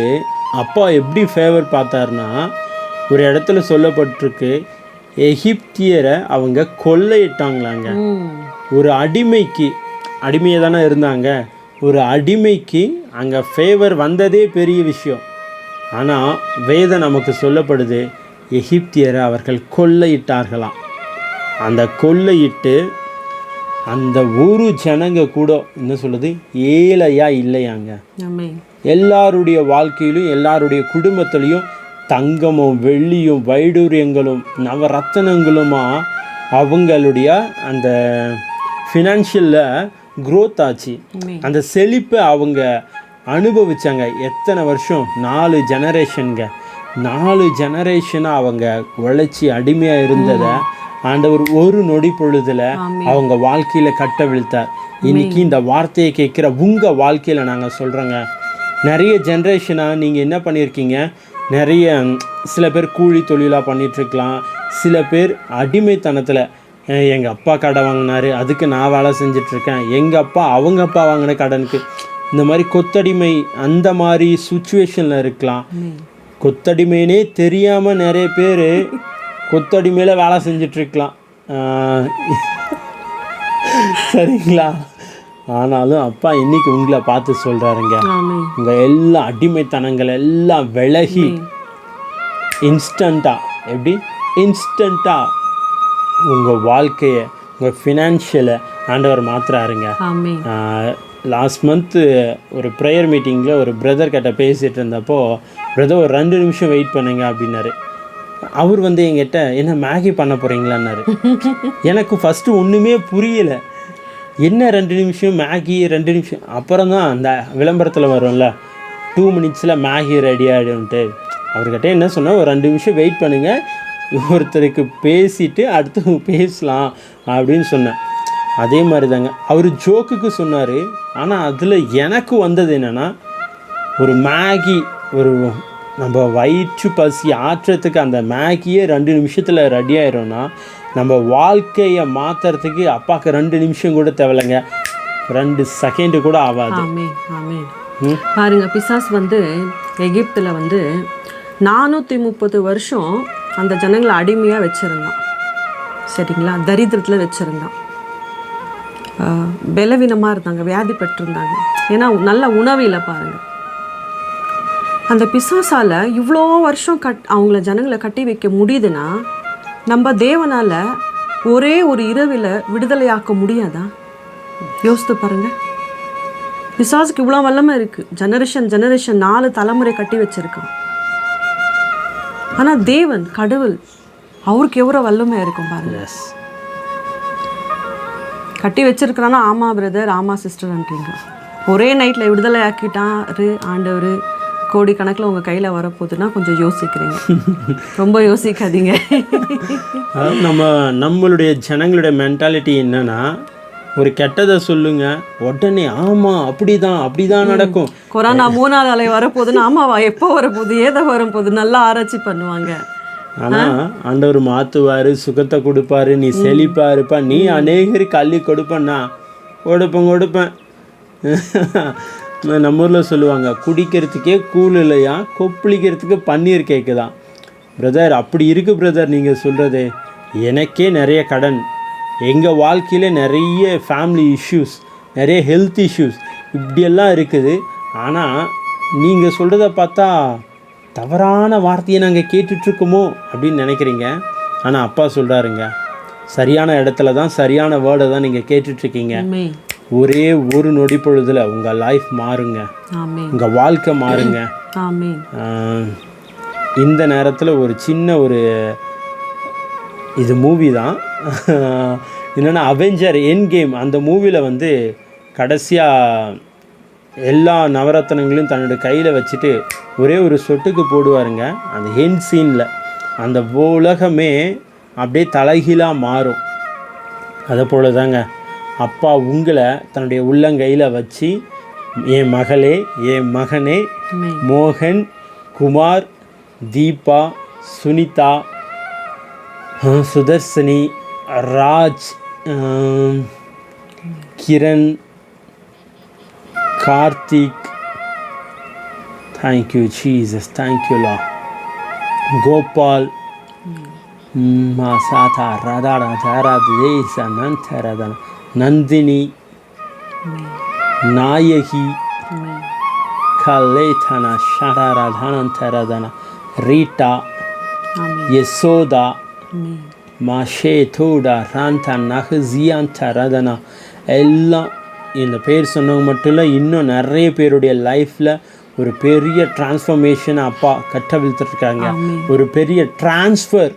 அப்பா எப்படி ஃபேவர் பார்த்தாருன்னா, ஒரு இடத்துல சொல்லப்பட்டிருக்கு, எகிப்தியரை அவங்க கொள்ளையிட்டாங்களாங்க. ஒரு அடிமையாக தானே இருந்தாங்க. ஒரு அடிமைக்கு அங்கே ஃபேவர் வந்ததே பெரிய விஷயம். ஆனால் வேதம் நமக்கு சொல்லப்படுது, எகிப்தியரை அவர்கள் கொள்ளையிட்டார்களாம். அந்த கொள்ளையிட்டு அந்த ஒரு ஜனங்க கூட என்ன சொல்லுது, ஏழையா இல்லையாங்க. எல்லாருடைய வாழ்க்கையிலும் எல்லாருடைய குடும்பத்திலையும் தங்கமும் வெள்ளியும் வைடூரியங்களும் நவரத்தனங்களுமா அவங்களுடைய அந்த ஃபினான்ஷியலில் க்ரோத் ஆச்சு. அந்த செழிப்பை அவங்க அனுபவித்தாங்க. எத்தனை வருஷம்? 4 ஜெனரேஷனுங்க. 4 ஜெனரேஷனாக அவங்க உழைச்சி அடிமையாக இருந்ததை ஆண்டவர் ஒரு நொடி பொழுதில் அவங்க வாழ்க்கையில் கட்டவிழ்த்தார். இன்னைக்கு இந்த வார்த்தையை கேட்குற உங்கள் வாழ்க்கையில் நாங்கள் சொல்கிறோங்க, நிறைய ஜென்ரேஷனாக நீங்கள் என்ன பண்ணியிருக்கீங்க, நிறைய சில பேர் கூலி தொழிலாக பண்ணிகிட்ருக்கலாம், சில பேர் அடிமைத்தனத்தில், எங்கள் அப்பா கடை வாங்கினார் அதுக்கு நான் வேலை செஞ்சிட்ருக்கேன், எங்கள் அப்பா அவங்க அப்பா வாங்கின கடனுக்கு, இந்த மாதிரி கொத்தடிமை அந்த மாதிரி சுச்சுவேஷனில் இருக்கலாம். கொத்தடிமைனே தெரியாமல் நிறைய பேர் கொத்தடிமையில் வேலை செஞ்சிட்ருக்கலாம். சரிங்களா? ஆனாலும் அப்பா இன்னைக்கு உங்களை பார்த்து சொல்கிறாருங்க, உங்கள் எல்லா அடிமைத்தனங்கள் எல்லாம் விலகி இன்ஸ்டண்ட்டாக, எப்படி இன்ஸ்டண்ட்டாக உங்கள் வாழ்க்கையை, உங்கள் ஃபினான்ஷியலை ஆண்டவர் மாற்றுறாருங்க. லாஸ்ட் மந்த்து ஒரு ப்ரேயர் மீட்டிங்கில் ஒரு பிரதர் கிட்ட பேசிகிட்டு இருந்தப்போ, பிரதர் ஒரு 2 நிமிஷம் வெயிட் பண்ணுங்க அப்படின்னாரு. அவர் வந்து என்கிட்ட என்ன மேகி பண்ண போகிறீங்களான்னாரு. எனக்கு ஃபஸ்ட்டு ஒன்றுமே புரியலை. என்ன 2 நிமிஷம் மேகி 2 நிமிஷம்? அப்புறம் தான் அந்த விளம்பரத்தில் வரும்ல 2 மினிட்ஸில் மேகி ரெடி ஆகிடும்ட்டு. அவர்கிட்ட என்ன சொன்னால், ஒரு 2 நிமிஷம் வெயிட் பண்ணுங்கள், ஒருத்தருக்கு பேசிட்டு அடுத்து பேசலாம் அப்படின்னு சொன்னேன். அதே மாதிரி தாங்க அவர் ஜோக்குக்கு சொன்னார். ஆனால் அதில் எனக்கு வந்தது என்னென்னா, ஒரு மேகி, ஒரு நம்ம வயிற்று பசி ஆற்றுறதுக்கு அந்த மேகியே 2 நிமிஷத்தில் ரெடி ஆயிடும்னா, நம்ம வாழ்க்கையை மாற்றுறதுக்கு அப்பாவுக்கு 2 நிமிஷம் கூட தேவையில்லைங்க, 2 செகண்டு கூட ஆகாது. பாருங்க, பிசாஸ் வந்து எகிப்தில் வந்து 430 வருஷம் அந்த ஜனங்களை அடிமையாக வச்சுருந்தான். சரிங்களா? தரித்திரத்தில் வச்சுருந்தான். பலவீனமாக இருந்தாங்க, வியாதிப்பட்டிருந்தாங்க. ஏன்னா நல்ல உணவு இல்லை. பாருங்கள், அந்த பிசாசால் இவ்வளோ வருஷம் அவங்கள ஜனங்களை கட்டி வைக்க முடியுதுன்னா நம்ம தேவனால் ஒரே ஒரு இரவில் விடுதலையாக்க முடியாதா? யோசித்து பாருங்கள். பிசாசுக்கு இவ்வளோ வல்லமை இருக்குது. ஜெனரேஷன் 4 தலைமுறை கட்டி வச்சிருக்கான். ஆனால் தேவன் கடவுள் அவருக்கு எவ்வளோ வல்லமை இருக்கும் பாருங்க. கட்டி வச்சிருக்கிறான்னா ஆமா பிரதர், ஆமா சிஸ்டர்ன்றீங்க. ஒரே நைட்டில் விடுதலை ஆக்கிட்டாரு ஆண்டவர். கோடிக்கணக்கில் உங்கள் கையில் வரப்போகுதுன்னா கொஞ்சம் யோசிக்கிறீங்க. ரொம்ப யோசிக்காதீங்க. நம்மளுடைய ஜனங்களுடைய மென்டாலிட்டி என்னன்னா, ஒரு கெட்டதை சொல்லுங்க உடனே ஆமா அப்படிதான் நடக்கும். கொரோனா 3வது அலை வரப்போகுதுன்னு ஆமாவா எப்போ வரப்போகுது ஏதோ வரப்போகுது நல்லா ஆராய்ச்சி பண்ணுவாங்க. ஆனால் ஆண்டவர் மாற்றுவார், சுகத்தை கொடுப்பாரு, நீ செழிப்பா இருப்பா, நீ அநேகருக்கு அள்ளி கொடுப்பேன்னா கொடுப்பேன். நம்ம ஊரில் சொல்லுவாங்க, குடிக்கிறதுக்கே கூழ் இல்லையா, கொப்பளிக்கிறதுக்கு பன்னீர் கேட்குதான். பிரதர் அப்படி இருக்குது பிரதர் நீங்கள் சொல்கிறது. எனக்கே நிறைய கடன், எங்கள் வாழ்க்கையில் நிறைய ஃபேமிலி இஷ்யூஸ், நிறைய ஹெல்த் இஷ்யூஸ் இப்படியெல்லாம் இருக்குது. ஆனால் நீங்கள் சொல்கிறத பார்த்தா தவறான வார்த்தையை நாங்கள் கேட்டுட்ருக்கோமோ அப்படின்னு நினைக்கிறீங்க. ஆனால் அப்பா சொல்கிறாருங்க, சரியான இடத்துல தான் சரியான வேர்டை தான் நீங்கள் கேட்டுட்ருக்கீங்க. ஒரே ஒரு நொடி பொழுதில் உங்கள் லைஃப் மாறுங்க, உங்கள் வாழ்க்கை மாறுங்க. இந்த நேரத்தில் ஒரு சின்ன இது மூவி தான் என்னென்னா அவெஞ்சர் எண்ட் கேம். அந்த மூவியில் கடைசியாக எல்லா நவரத்னங்களையும் தன்னோட கையில் வச்சுட்டு ஒரே ஒரு சொட்டுக்கு போடுவாருங்க. அந்த எண்ட் சீனில் அந்த உலகமே அப்படியே தலைகீழாக மாறும். அதை போல தாங்க அப்பா உங்களை தன்னுடைய உள்ளங்கையில் வச்சு, என் மகளே, என் மகனே, மோகன், Kumar, Deepa, Sunitha, Sudarshini, Raj, Kiran, Karthik, thank you Jesus, thank you lord, Gopal, மாசாதா ராதா தாரா தேசா நந்தரதா, நந்தினி, நாயகி, கலேதனா ஷராராதனந்தரதன, ரீட்டா, யசோதா, மாஷே தோடா ராந்தா நகசியாந்தரதனா, எல்லாம் இந்த பேர் சொன்னவங்க மட்டும் இல்லை, இன்னும் நிறைய பேருடைய லைஃப்பில் ஒரு பெரிய டிரான்ஸ்ஃபர்மேஷன் அப்பா கட்டவிழ்த்துருக்காங்க. ஒரு பெரிய ட்ரான்ஸ்ஃபர்,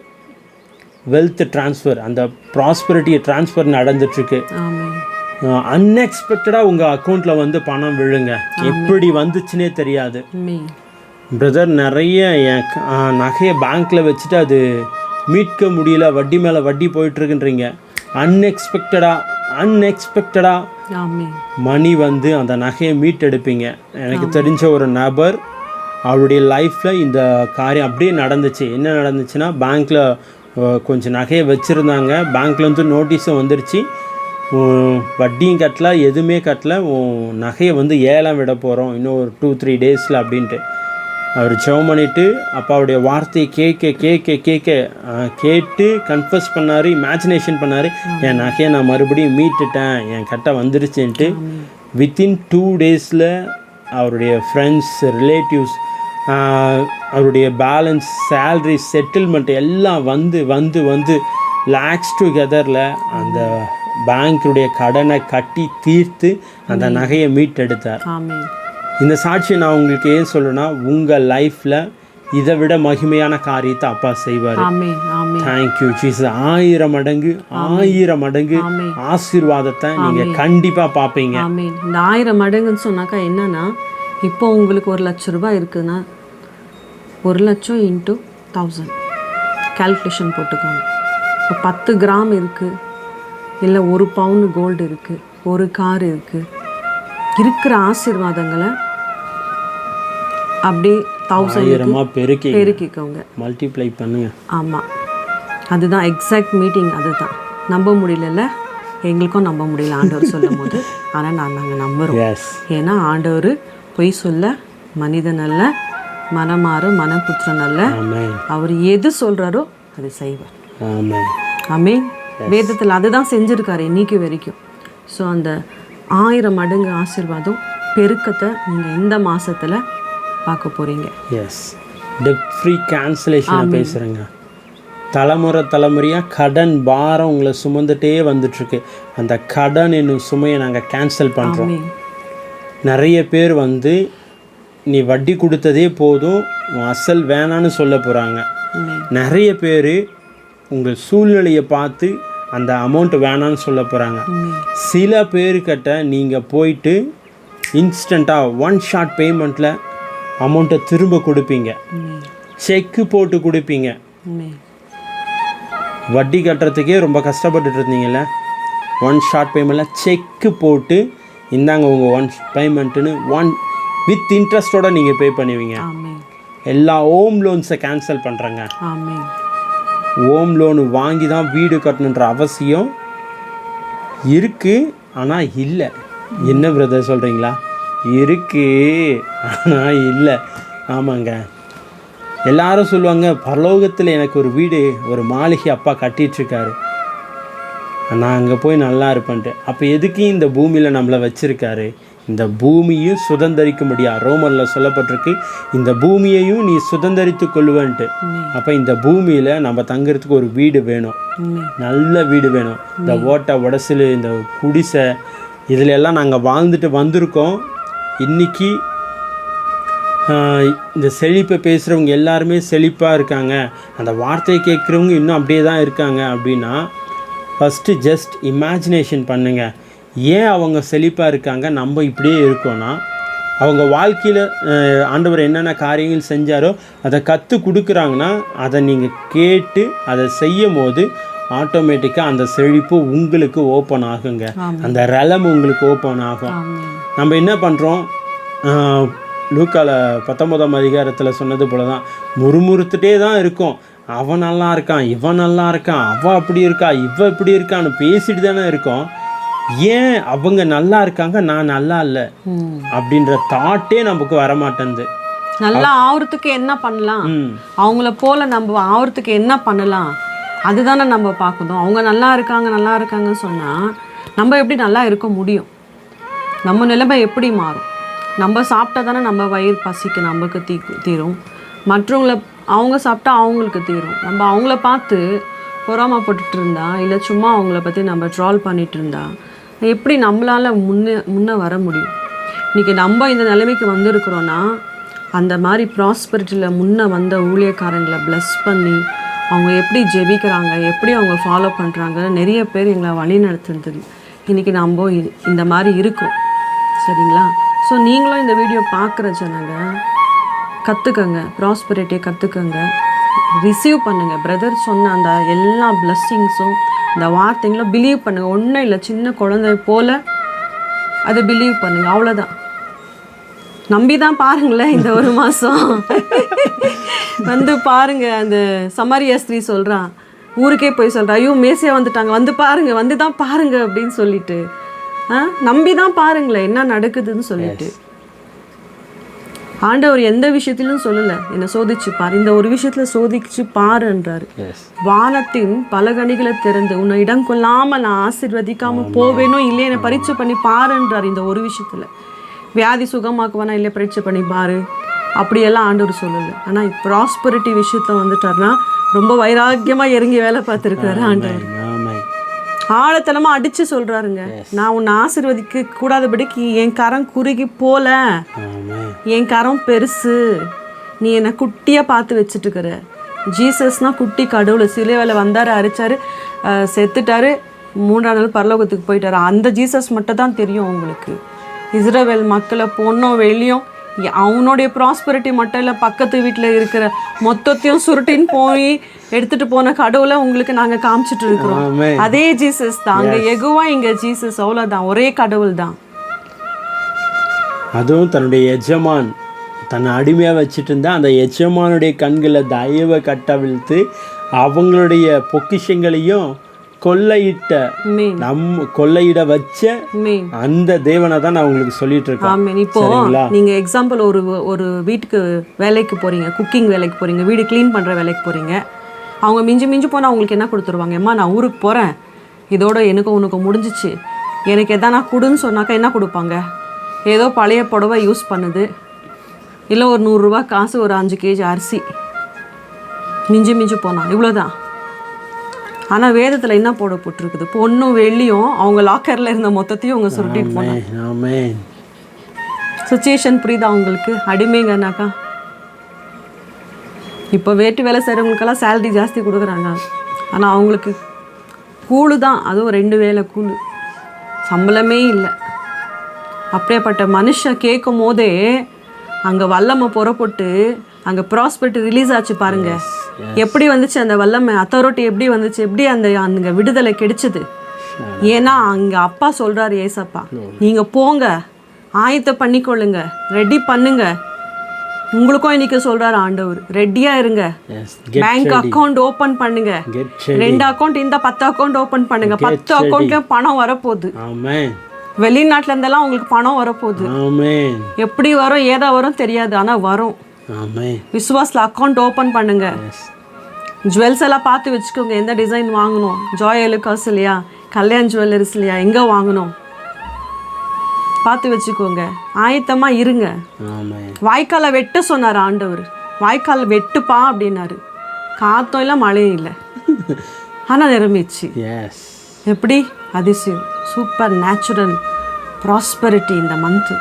வெல்த் ட்ரான்ஸ்ஃபர், அந்த ப்ராஸ்பரிட்டி ட்ரான்ஸ்ஃபர் நடந்துட்டுருக்கு. அன்எக்ஸ்பெக்டடாக உங்கள் அக்கௌண்ட்டில் பணம் விழுங்க. எப்படி வந்துச்சுன்னே தெரியாது. பிரதர் நிறைய என் நகையை பேங்க்கில் வச்சுட்டு அது மீட்க முடியல, வட்டி மேலே வட்டி போயிட்டுருக்குன்றீங்க. அன்எக்ஸ்பெக்டடாக மணி அந்த நகையை மீட்டெடுப்பீங்க. எனக்கு தெரிஞ்ச ஒரு நபர், அவருடைய லைஃப்பில் இந்த காரியம் அப்படியே நடந்துச்சு. என்ன நடந்துச்சுன்னா, பேங்க்கில் கொஞ்சம் நகையை வச்சுருந்தாங்க. பேங்க்லேருந்து நோட்டீஸும் வந்துருச்சு, வட்டியும் கட்டல, எதுவுமே கட்டல, நகையை ஏலம் விட போகிறோம் இன்னும் ஒரு 2-3 டேஸில் அப்படின்ட்டு. அவர் ஜெபம் பண்ணிவிட்டு அப்பாவுடைய வார்த்தையை கேட்டு கன்ஃபஸ் பண்ணார், இமேஜினேஷன் பண்ணார். என் நகையை நான் மறுபடியும் மீட்டுட்டேன், என் கட்டை வந்துருச்சுன்ட்டு. வித்தின் 2 டேஸில் அவருடைய ஃப்ரெண்ட்ஸ், ரிலேட்டிவ்ஸ், அவருடைய பேலன்ஸ், சேல்ரி, செட்டில்மெண்ட் எல்லாம் வந்து லேக்ஸ் டுகெதரில் அந்த பேங்க்குடைய கடனை கட்டி தீர்த்து அந்த நகையை மீட்டெடுத்தார். இந்த சாட்சியை நான் உங்களுக்கு ஏன் சொல்லுன்னா, உங்கள் லைஃப்பில் இதை விட மகிமையான காரியத்தை அப்பா செய்வார். Thank you Jesus. 1000 மடங்கு ஆசீர்வாதத்தை நீங்கள் கண்டிப்பாக பார்ப்பீங்க. இந்த 1000 மடங்குன்னு சொன்னாக்கா என்னன்னா, இப்போ உங்களுக்கு 1 லட்ச ரூபாய் இருக்குதுன்னா 1 லட்சம் இன்ட்டு 1000 கால்குலேஷன் போட்டுக்கோங்க. இப்போ 10 கிராம் இருக்குது, இல்லை 1 பவுன் கோல்டு இருக்குது, ஒரு கார் இருக்குது. இருக்கிற ஆசீர்வாதங்களை அப்படியே 1000 பெருக்கிக்கோங்க, மல்டிப்ளை பண்ணுங்க. ஆமாம், அதுதான் எக்ஸாக்ட் மீட்டிங். அதுதான் நம்ப முடியல, எங்களுக்கும் நம்ப முடியல ஆண்டவர் சொல்லும் போது. ஆனால் நாங்கள் நம்புகிறோம். ஏன்னா ஆண்டவர் பொய் சொல்ல மனிதன் அல்ல, மனமாறு மனப்புத்திரன் அல்ல. அவர் எது சொல்கிறாரோ அதை செய்வார். ஆமென். வேதத்தில் அதுதான் செஞ்சுருக்காரு இன்னைக்கு வரைக்கும். ஸோ அந்த 1000 மடங்கு ஆசீர்வாதம் பெருக்கத்தை நீங்கள் இந்த மாதத்தில் பார்க்க போகிறீங்க. எஸ், டெப்ட் ஃப்ரீ கேன்சலேஷனை பேசுகிறேங்க. தலைமுறையாக கடன் பாரம் உங்களை சுமந்துட்டே வந்துட்டுருக்கு. அந்த கடன் என்னும் சுமையை நாங்கள் கேன்சல் பண்ணுறோம். நிறைய பேர் வந்து நீ வட்டி கொடுத்ததே போதும், உன் அசல் வேணான்னு சொல்ல போகிறாங்க. நிறைய பேர் உங்கள் சூழ்நிலையை பார்த்து அந்த அமௌண்ட் வேணான்னு சொல்ல போகிறாங்க. சில பேர்கிட்ட நீங்கள் போயிட்டு இன்ஸ்டண்ட்டாக 1 ஷாட் பேமெண்ட்டில் அமௌண்ட்டை திரும்ப கொடுப்பீங்க. செக்கு போட்டு கொடுப்பீங்க. வட்டி கட்டுறதுக்கே ரொம்ப கஷ்டப்பட்டுட்டு இருந்தீங்கல்ல, 1 ஷார்ட் பேமெண்ட்டில் செக்கு போட்டு இந்தாங்க உங்கள் 1 பேமெண்ட்டுன்னு வித் இன்ட்ரெஸ்ட்டோட நீங்கள் பே பண்ணுவீங்க. எல்லா ஹோம் லோன்ஸை கேன்சல் பண்ணுறேங்க. ஹோம் லோனு வாங்கி தான் வீடு கட்டணுன்ற அவசியம் இருக்குது, ஆனால் இல்லை. என்ன பிரதர் சொல்கிறீங்களா? இருக்குது, ஆனால் இல்லை. ஆமாங்க, எல்லாரும் சொல்லுவாங்க பரலோகத்தில் எனக்கு ஒரு வீடு, ஒரு மாளிகை அப்பா கட்டிகிட்ருக்காரு, நான் அங்கே போய் நல்லா இருப்பேன்ட்டு. அப்போ எதுக்கு இந்த பூமியில் நம்மளை வச்சுருக்காரு? இந்த பூமியும் சுதந்திரிக்க முடியாது. ரோமரில் சொல்லப்பட்டிருக்கு, இந்த பூமியையும் நீ சுதந்திரித்து கொள்ளுவேன்ட்டு. அப்போ இந்த பூமியில் நம்ம தங்குறதுக்கு ஒரு வீடு வேணும், நல்ல வீடு வேணும். இந்த ஓட்டை உடசில் இந்த குடிசை இதில் எல்லாம் நாங்கள் வாழ்ந்துட்டு வந்திருக்கோம். இன்றைக்கி இந்த செழிப்பை பேசுகிறவங்க எல்லாருமே செழிப்பாக இருக்காங்க, அந்த வார்த்தையை கேட்குறவங்க இன்னும் அப்படியே தான் இருக்காங்க அப்படின்னா, ஃபஸ்ட்டு ஜஸ்ட் இமேஜினேஷன் பண்ணுங்கள். ஏன் அவங்க செழிப்பாக இருக்காங்க, நம்ம இப்படியே இருக்கோன்னா, அவங்க வாழ்க்கையில் ஆண்டவர் என்னென்ன காரியங்கள் செஞ்சாரோ அதை கற்றுக் கொடுக்குறாங்கன்னா, அதை நீங்கள் கேட்டு அதை செய்யும் போது ஆட்டோமேட்டிக்காக அந்த செழிப்பு உங்களுக்கு ஓப்பன் ஆகுங்க. அந்த ரெலம் உங்களுக்கு ஓப்பன் ஆகும். நம்ம என்ன பண்ணுறோம், லூக்கால 19ஆம் அதிகாரத்தில் சொன்னது போல தான் முறுமுறுத்துட்டே தான் இருக்கும். அவன் நல்லா இருக்கான், இவன் நல்லா இருக்கான், அவன் அப்படி இருக்கா, இவன் இப்படி இருக்கான்னு பேசிட்டு தானே இருக்கோம். ஏன் அவங்க நல்லா இருக்காங்க, நான் நல்லா இல்லை அப்படின்ற தாட்டே நமக்கு வரமாட்டேங்குது. நல்லா ஆவறதுக்கு என்ன பண்ணலாம், அவங்கள போல நம்ம ஆவறதுக்கு என்ன பண்ணலாம், அதுதானே நம்ம பார்க்கணும். அவங்க நல்லா இருக்காங்கன்னு சொன்னால் நம்ம எப்படி நல்லா இருக்க முடியும்? நம்ம நிலைமை எப்படி மாறும்? நம்ம சாப்பிட்டா தானே நம்ம வயிறு பசிக்கு நமக்கு தீரும், மற்றவங்கள அவங்க சாப்பிட்டா அவங்களுக்கு தீரும். நம்ம அவங்கள பார்த்து பொறாமப்பட்டுட்டு இருந்தா, இல்லை சும்மா அவங்கள பற்றி நம்ம ட்ரால் பண்ணிகிட்டு இருந்தா எப்படி நம்மளால் முன்னே வர முடியும்? இன்றைக்கி நம்ம இந்த நிலைமைக்கு வந்திருக்கிறோன்னா, அந்த மாதிரி ப்ராஸ்பரிட்டியில் முன்னே வந்த ஊழியக்காரங்களை ப்ளஸ் பண்ணி அவங்க எப்படி ஜெபிக்கிறாங்க, எப்படி அவங்க ஃபாலோ பண்ணுறாங்க, நிறைய பேர் எங்களை வழி நடத்துறது. இன்றைக்கி நம்ம இந்த மாதிரி இருக்கோம், சரிங்களா? ஸோ நீங்களும் இந்த வீடியோ பார்க்குற ஜனங்க கற்றுக்கங்க, ப்ராஸ்பரிட்டியை கற்றுக்கங்க, ரிசீவ் பண்ணுங்கள். பிரதர் சொன்ன அந்த எல்லா பிளஸ்ஸிங்ஸும் இந்த வார்த்தைங்களும் பிலீவ் பண்ணுங்கள். ஒன்றும் இல்லை, சின்ன குழந்தை போல் அதை பிலீவ் பண்ணுங்கள், அவ்வளோதான். நம்பி தான் பாருங்களேன். இந்த ஒரு மாதம் வந்து பாருங்கள். அந்த சமாரியா ஸ்திரீ சொல்கிறான், ஊருக்கே போய் சொல்கிறா, ஐயோ மேசியா வந்துட்டாங்க, வந்து பாருங்கள், வந்து தான் பாருங்கள் அப்படின்னு சொல்லிட்டு நம்பி தான் பாருங்களேன் என்ன நடக்குதுன்னு சொல்லிட்டு. ஆண்டவர் எந்த விஷயத்திலும் சொல்லலை என்னை சோதிச்சு பாரு, இந்த ஒரு விஷயத்தில் சோதிச்சு பாருன்றாரு. வானத்தின் பல கனிகளை திறந்து உன்னை இடம் கொள்ளாமல் நான் ஆசீர்வதிக்காமல் போவேனும் இல்லை, என்னை பரீட்சை பண்ணி பாருன்றார். இந்த ஒரு விஷயத்தில் வியாதி சுகமாக்குவானா இல்லை பரீட்சை பண்ணி பாரு, அப்படியெல்லாம் ஆண்டவர் சொல்லலை. ஆனால் ப்ராஸ்பரிட்டி விஷயத்தில் வந்துட்டார்னா ரொம்ப வைராக்கியமாக இறங்கி வேலை பார்த்துருக்காரு ஆண்டவர். ஆழத்தனமாக அடித்து சொல்கிறாருங்க, நான் உன்னை ஆசீர்வதிக்க கூடாதபடிக்கு என் கரம் குறுகி போல, என் கரம் பெருசு, நீ என்னை குட்டியாக பார்த்து வச்சுட்டுக்கிற. ஜீசஸ்னால் குட்டி கடவுள், சிலுவையில் வந்தார், அரிச்சார், செத்துட்டார், 3ஆம் நாள் பரலோகத்துக்கு போயிட்டார். அந்த ஜீசஸ் மட்டும் தான் தெரியும் உங்களுக்கு. இஸ்ரவேல் மக்களை பொண்ணும் வெளியும் அவனுடைய ப்ராஸ்பரிட்டி மட்டும் இல்லை, பக்கத்து வீட்டில் இருக்கிற மொத்தத்தையும் சுருட்டின்னு போய் எடுத்துகிட்டு போன கடவுளை உங்களுக்கு நாங்கள் காமிச்சிட்டு இருக்கிறோம். அதே ஜீசஸ் தான், அங்கே எகுவா இங்கே ஜீசஸ், அவ்வளோதான், ஒரே கடவுள் தான். அதுவும் தன்னுடைய எஜமான் தன்னை அடிமையாக வச்சுட்டு இருந்தால் அந்த எஜமானுடைய கண்களை தயவை கட்டவிழ்த்து அவங்களுடைய பொக்கிஷங்களையும் கொள்ளையிட வச்ச அந்த தேவனை தான் நான் உங்களுக்கு சொல்லிட்டு இருக்கேன். இப்போ நீங்க எக்ஸாம்பிள் ஒரு வீட்டுக்கு வேலைக்கு போறீங்க, குக்கிங் வேலைக்கு போறீங்க, வீடு க்ளீன் பண்ற வேலைக்கு போறீங்க. அவங்க மிஞ்சி போனால் அவங்களுக்கு என்ன கொடுத்துருவாங்க, அம்மா நான் ஊருக்கு போறேன், இதோட எனக்கும் உனக்கு முடிஞ்சிச்சு, எனக்கு எதனா கொடுன்னு சொன்னாக்கா என்ன கொடுப்பாங்க? ஏதோ பழைய புடவை யூஸ் பண்ணுது, இல்லை ஒரு 100 ரூபா காசு, ஒரு 5 கேஜி அரிசி, மிஞ்சி போனான், இவ்வளோதான். ஆனால் வேதத்தில் என்ன போட்டிருக்குது? பொண்ணும் வெள்ளியும் அவங்க லாக்கரில் இருந்த மொத்தத்தையும் அவங்க சுருட்டிட்டு போனாங்க. சுச்சுவேஷன் புரியுதா உங்களுக்கு? அடிமைங்கன்னாக்கா இப்போ வேட்டு வேலை செய்கிறவங்களுக்கெல்லாம் சேலரி ஜாஸ்தி கொடுக்குறாங்க. ஆனால் அவங்களுக்கு கூழு தான், அதுவும் 2 வேளை கூழு, சம்பளமே இல்லை. அப்படியேப்பட்ட மனுஷன் கேட்கும் போதே அங்கே வல்லமை புறப்பட்டு அங்கே ப்ராஸ்பெரிட்டி ரிலீஸ் ஆச்சு பாருங்க. எப்படி வந்துச்சு அந்த வல்லமை, அத்தாரிட்டி எப்படி வந்துச்சு, எப்படி அந்த விடுதலை கிடைச்சது? ஏன்னா அங்கே அப்பா சொல்கிறாரு, ஏசப்பா நீங்கள் போங்க, ஆயத்தை பண்ணிக்கொள்ளுங்க, ரெடி பண்ணுங்க. உங்களுக்கும் இன்னைக்கு சொல்கிறாரு ஆண்டவர், ரெடியாக இருங்க. பேங்க் அக்கௌண்ட் ஓப்பன் பண்ணுங்க, 2 அக்கௌண்ட், இந்த 10 அக்கௌண்ட் ஓப்பன் பண்ணுங்க. 10 அக்கௌண்ட்லேயும் பணம் வரப்போகுது. வெளிநாட்டுல இருந்தெல்லாம் உங்களுக்கு பணம் வரப்போகுது. எப்படி வரும், ஏதா வரும் தெரியாது, ஆனால் வரும். விசுவாசில் அக்கௌண்ட் ஓப்பன் பண்ணுங்க. ஜுவல்ஸ் எல்லாம் பார்த்து வச்சுக்கோங்க, எந்த டிசைன் வாங்கணும், ஜாய் எலுக்காஸ் இல்லையா, கல்யாண் ஜுவல்லரிஸ் இல்லையா, எங்கே வாங்கணும் பார்த்து வச்சுக்கோங்க. ஆயத்தமாக இருங்க. வாய்க்காலை வெட்ட சொன்னார் ஆண்டவர், வாய்க்கால் வெட்டுப்பா அப்படின்னாரு. காற்றும் இல்லை, மழையும் இல்லை, ஆனால் நிரம்பிச்சு. எப்படி அதிசயம், சூப்பர் நேச்சுரல் ப்ராஸ்பரிட்டி இந்த மந்த்து.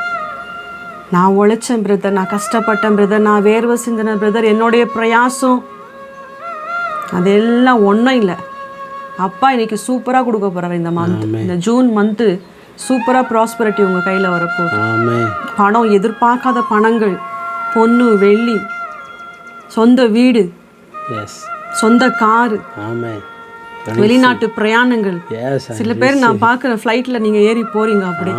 நான் உழைச்சேன் பிரதர், நான் கஷ்டப்பட்டேன் பிரதர், நான் வேர்வை சிந்தின பிரதர், என்னுடைய பிரயாசம் அதெல்லாம் ஒன்றும் இல்லை. அப்பா இன்னைக்கு சூப்பராக கொடுக்க போகிறார் இந்த மந்த். இந்த ஜூன் மந்த்து சூப்பராக ப்ராஸ்பரிட்டி உங்கள் கையில் வரப்போகுது. பணம், எதிர்பார்க்காத பணங்கள், பொண்ணு வெள்ளி, சொந்த வீடு, சொந்த காரு, வெளிநாட்டு பிரயாணங்கள். சில பேர் நான் பார்க்குற ஃப்ளைட்டில் நீங்கள் ஏறி போகிறீங்க, அப்படி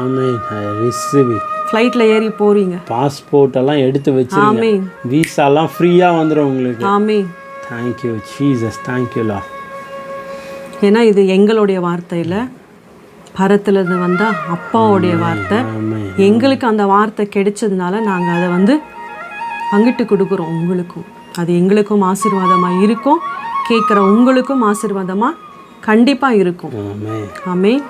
ஃப்ளைட்டில் ஏறி போகிறீங்க, பாஸ்போர்ட் எல்லாம் எடுத்து வச்சுருங்க, வீசாலாம் ஃப்ரீயாக வந்துடும் உங்களுக்கு. Amen. Thank you Jesus, thank you lord. ஏன்னா இது எங்களுடைய வார்த்தையில், பரத்துலேருந்து வந்தால் அப்பாவுடைய வார்த்தை. எங்களுக்கு அந்த வார்த்தை கிடைச்சதுனால நாங்கள் அதை பங்கிட்டு கொடுக்குறோம் உங்களுக்கும். அது எங்களுக்கும் ஆசீர்வாதமாக இருக்கும், கேட்குற உங்களுக்கும் ஆசீர்வாதமாக கண்டிப்பாக இருக்கும். Amen.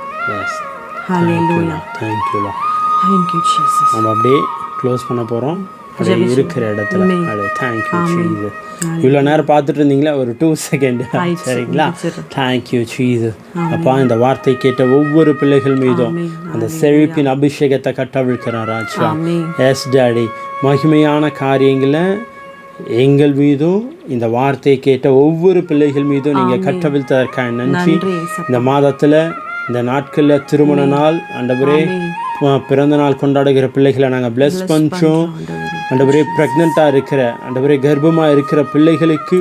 Hallelujah. Thank you lord. Thank you Jesus. நம்ம அப்படியே க்ளோஸ் பண்ண போகிறோம் இருக்கிற இடத்துல. Thank you Jesus. இவ்வளோ நேரம் பார்த்துட்டு இருந்தீங்களா, ஒரு 2 செகண்ட், சரிங்களா? Thank you Jesus. அப்பா, இந்த வார்த்தை கேட்ட ஒவ்வொரு பிள்ளைகள் மீதும் அந்த செழிப்பின் அபிஷேகத்தை கட்டவிழ்க்கிறார் ராஜா. எஸ் டாடி, மகிமையான காரியங்களை எங்கள் மீதும் இந்த வார்த்தையை கேட்ட ஒவ்வொரு பிள்ளைகள் மீதும் நீங்கள் கட்டவிழ்த்ததற்காக நன்றி. இந்த மாதத்தில், இந்த நாட்களில் திருமண நாள் ஆண்டவரே, பிறந்த நாள் கொண்டாடுகிற பிள்ளைகளை நாங்கள் பிளஸ் பண்ணுறோம் ஆண்டவரே. ப்ரெக்னெண்ட்டாக இருக்கிற ஆண்டவரே, கர்ப்பமாக இருக்கிற பிள்ளைகளுக்கு